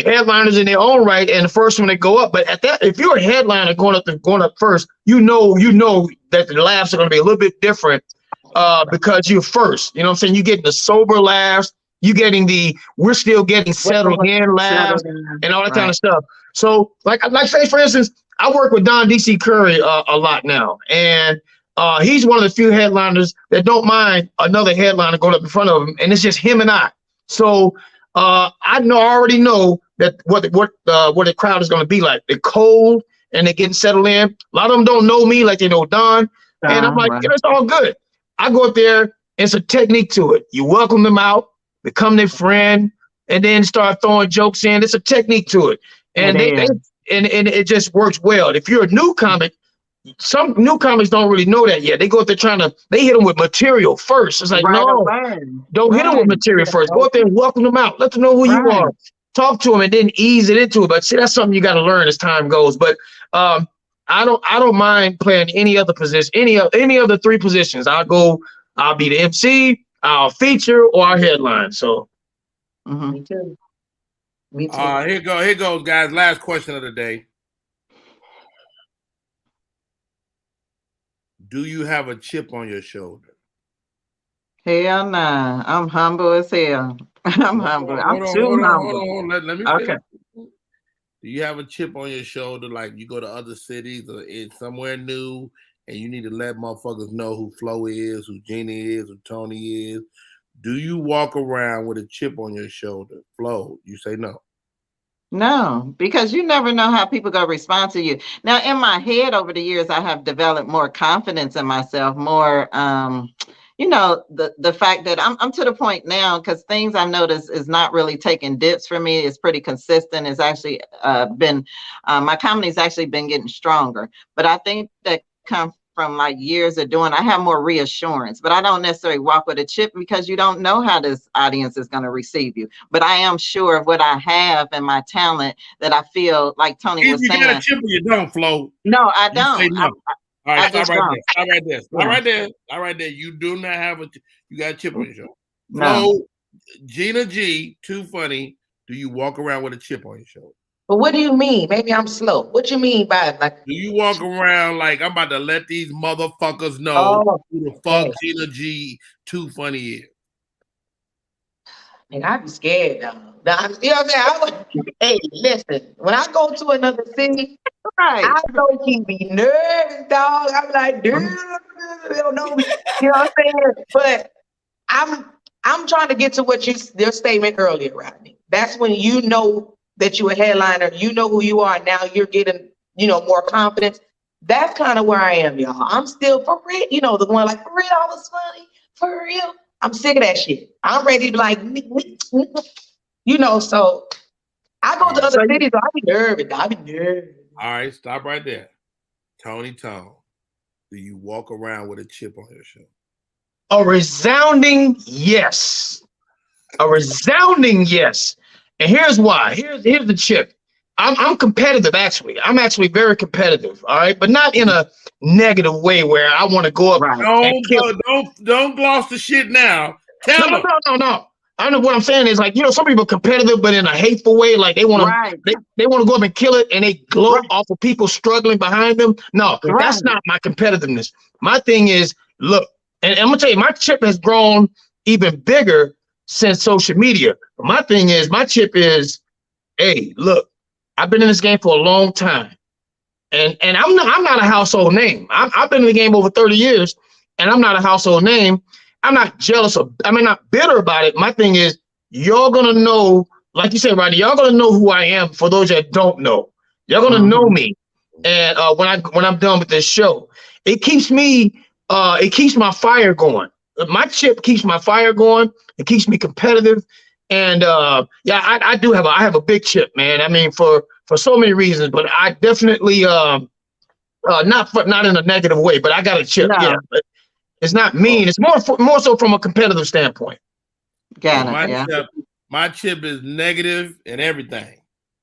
headliners in their own right, and the first one to go up. But at that, if you're a headliner going up first, you know that the laughs are going to be a little bit different because you're first. You know what I'm saying? You're getting the sober laughs. You getting we're still getting settled in laughs and all that kind of stuff. So like say for instance, I work with Don DC Curry a lot now, and He's one of the few headliners that don't mind another headliner going up in front of him, and it's just him and I. So I already know that what the crowd is going to be like. They're cold and they're getting settled in. A lot of them don't know me like they know Don, and I'm like, right. it's all good. I go up there. It's a technique to it. You welcome them out, become their friend, and then start throwing jokes in. It's a technique to it, and it just works well. If you're a new comic, some new comics don't really know that yet. They go up there they hit them with material first. It's like, don't hit them with material first. Go up there and welcome them out. Let them know who you are. Talk to them and then ease it into it. But see, that's something you got to learn as time goes. But I don't mind playing any other position, any of the three positions. I'll be the MC, I'll feature, or I'll headline. So Me too. Here goes, guys. Last question of the day. Do you have a chip on your shoulder? Hell nah. I'm humble as hell. I'm humble. I'm too humble. Let me okay. Do you have a chip on your shoulder, like you go to other cities or it's somewhere new and you need to let motherfuckers know who Flo is, who Gina is, who Tony is? Do you walk around with a chip on your shoulder? Flo, you say no. No, because you never know how people gonna respond to you. Now, in my head over the years, I have developed more confidence in myself, more the fact that I'm to the point now, because things I've noticed is not really taking dips for me. It's pretty consistent. It's actually been my comedy's actually been getting stronger. But I think that comes from like years of doing, I have more reassurance, but I don't necessarily walk with a chip because you don't know how this audience is going to receive you. But I am sure of what I have and my talent that I feel like Tony was saying. If you got a chip or you don't, Flo. No, I don't. No. All right, stop right there. Yeah. Stop right there. You do not have you got a chip on your shoulder. No. Flo, Gina G, Too Funny. Do you walk around with a chip on your shoulder? But what do you mean? Maybe I'm slow. What you mean by like? Do you walk around like I'm about to let these motherfuckers know who the fuck Gina G Too Funny is? And I'd be scared though. You know what I'm saying? Hey, listen. When I go to another city, I don't keep me nervous, dog. I'm like, dude, they don't know me. You know what I'm saying? But I'm trying to get to what your statement earlier, Rodney. That's when you know that you're a headliner, you know who you are. Now you're getting, more confidence. That's kind of where I am, y'all. I'm still for real, the one like, for real, I was funny, for real. I'm sick of that shit. I'm ready to be like, so I go to other cities, so I be nervous. All right, stop right there. Tony Tone, do you walk around with a chip on your shoulder? A resounding yes. A resounding yes. And here's why. Here's the chip. I'm competitive, actually. I'm actually very competitive, all right? But not in a negative way where I want to go up. Don't gloss the shit now. No. I know what I'm saying is like, some people are competitive, but in a hateful way. Like they want to they want to go up and kill it, and they gloat off of people struggling behind them. No, that's not my competitiveness. My thing is, look, and I'm gonna tell you, my chip has grown even bigger since social media. But my thing is, my chip is, hey, look, I've been in this game for a long time, and I'm not a household name. I've been in the game over 30 years, and I'm not a household name. I'm not jealous not bitter about it. My thing is, y'all gonna know, like you said, Rodney, y'all gonna know who I am. For those that don't know, y'all gonna know me. And when I'm done with this show, it keeps my fire going. My chip keeps my fire going. It keeps me competitive. And I have a big chip, man. I mean, for so many reasons, but I definitely not in a negative way, but I got a chip. No. Yeah, but it's not mean. It's more so from a competitive standpoint. My chip is negative and everything.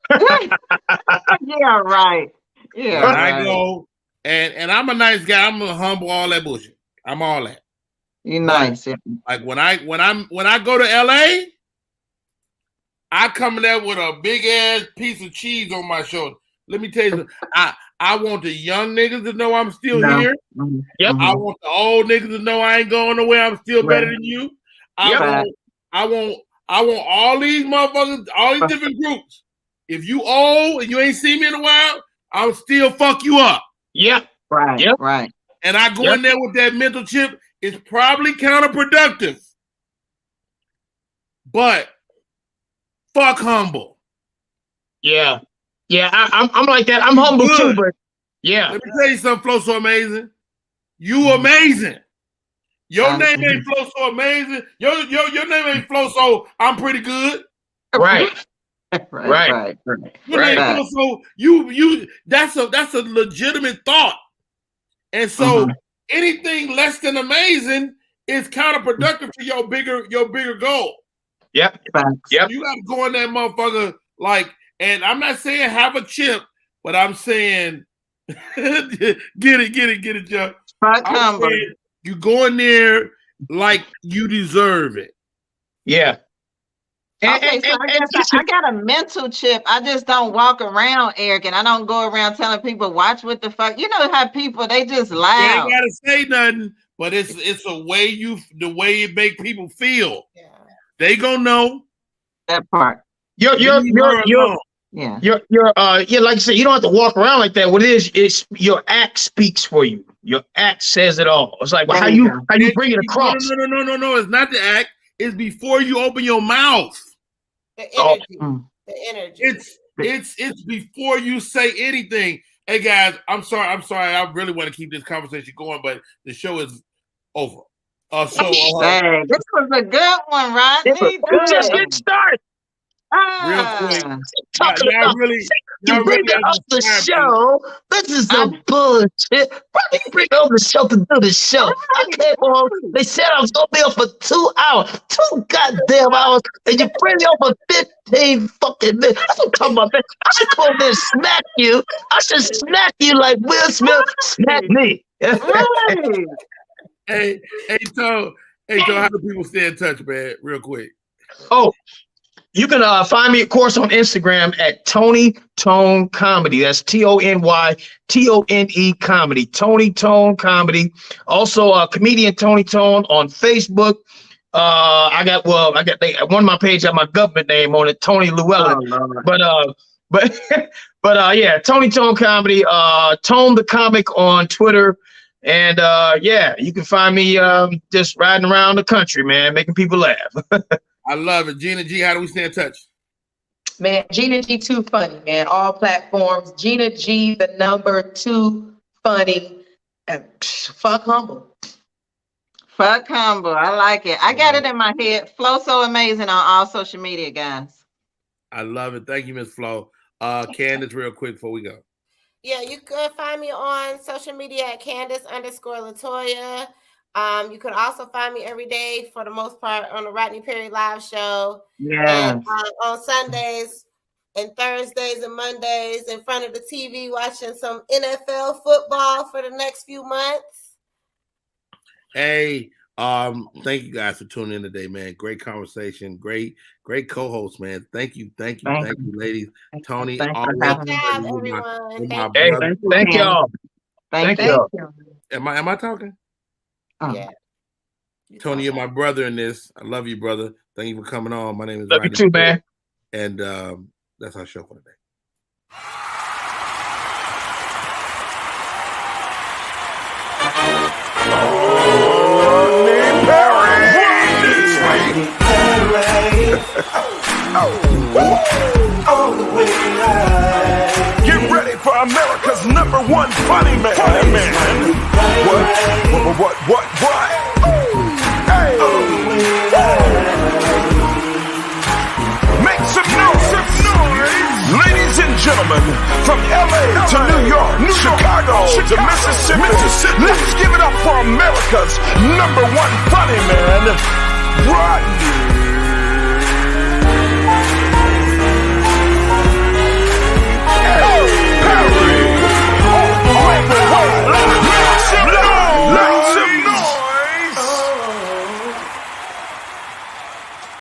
Yeah, right. Yeah. When I go and I'm a nice guy. I'm gonna humble all that bullshit. I'm all that. You're nice. Yeah. Like when I go to LA, I come in there with a big ass piece of cheese on my shoulder. Let me tell you something. I want the young niggas to know I'm still here. Yep. I want the old niggas to know I ain't going nowhere. I'm still better than you. I want all these motherfuckers, all these different groups. If you old and you ain't seen me in a while, I'll still fuck you up. Yep. Right. Yep. Right. and I go in there with that mental chip, it's probably counterproductive. But fuck humble. Yeah. Yeah, I'm like that. I'm humble too, but yeah. Let me tell you something, Flow So Amazing. You amazing. Your name ain't Flow So Amazing. Your name ain't Flow So I'm pretty good. Right. Right. Your name Flow So you that's a legitimate thought. And so anything less than amazing is counterproductive to your bigger goal. Yep. Yep. You gotta go in that motherfucker like, and I'm not saying have a chip, but I'm saying get it, Joe. You go in there like you deserve it. Yeah. Okay, so I got a mental chip. I just don't walk around, Eric, and I don't go around telling people, watch what the fuck. You know how people, they just loud. You ain't gotta say nothing, but it's a way the way it make people feel. Yeah. They gonna know that part. You're like you said, you don't have to walk around like that. What it is, it's your act speaks for you. Your act says it all. It's like, well, how you bring it across. No, it's not the act. It's before you open your mouth. The energy. The energy. It's before you say anything. Hey guys, I'm sorry. I really want to keep this conversation going, but the show is over. This was a good one, Rodney. Let's just get started. Real quick. You bring it off the show. This is some bullshit. Probably bring it on the show to do the show. I came on. They said I was going to be on for 2 hours. 2 goddamn hours. And you bring me on for 15 fucking minutes. That's what I'm talking about, man. I should come over there and smack you. I should smack you like Will Smith smack me. Hey, Tone, how do people stay in touch, man? Real quick. Oh, you can find me, of course, on Instagram at Tony Tone Comedy. That's TonyTone Comedy. Tony Tone Comedy. Also, comedian Tony Tone on Facebook. I got one of my pages have my government name on it, Tony Llewellyn. But yeah, Tony Tone Comedy. Tone the Comic on Twitter. And yeah, you can find me just riding around the country, man, making people laugh. I love it. Gina G, how do we stay in touch? Man, Gina G 2 Funny, man. All platforms. Gina G, the number 2 Funny. Fuck humble. Fuck humble. I like it. I got it in my head. Flow So Amazing on all social media, guys. I love it. Thank you, Miss Flo. Candace, real quick before we go. Yeah, you could find me on social media at Candace_Latoya. You can also find me every day, for the most part, on the Rodney Perry Live Show. Yeah. And on Sundays and Thursdays and Mondays in front of the TV watching some NFL football for the next few months. Hey, thank you guys for tuning in today, man. Great conversation. Great co-host, man. Thank you, ladies. Tony, Good job, everyone. Thank y'all. Thank y'all. Am I talking? Yeah. Tony, you're my brother in this. I love you, brother. Thank you for coming on. My name is Love you too, man. And that's our show for today. Get ready for America's #1 funny man. What? Hey. Make some noise. Ladies and gentlemen, from LA to New York, Chicago to Mississippi, let's give it up for America's #1 funny man, Rodney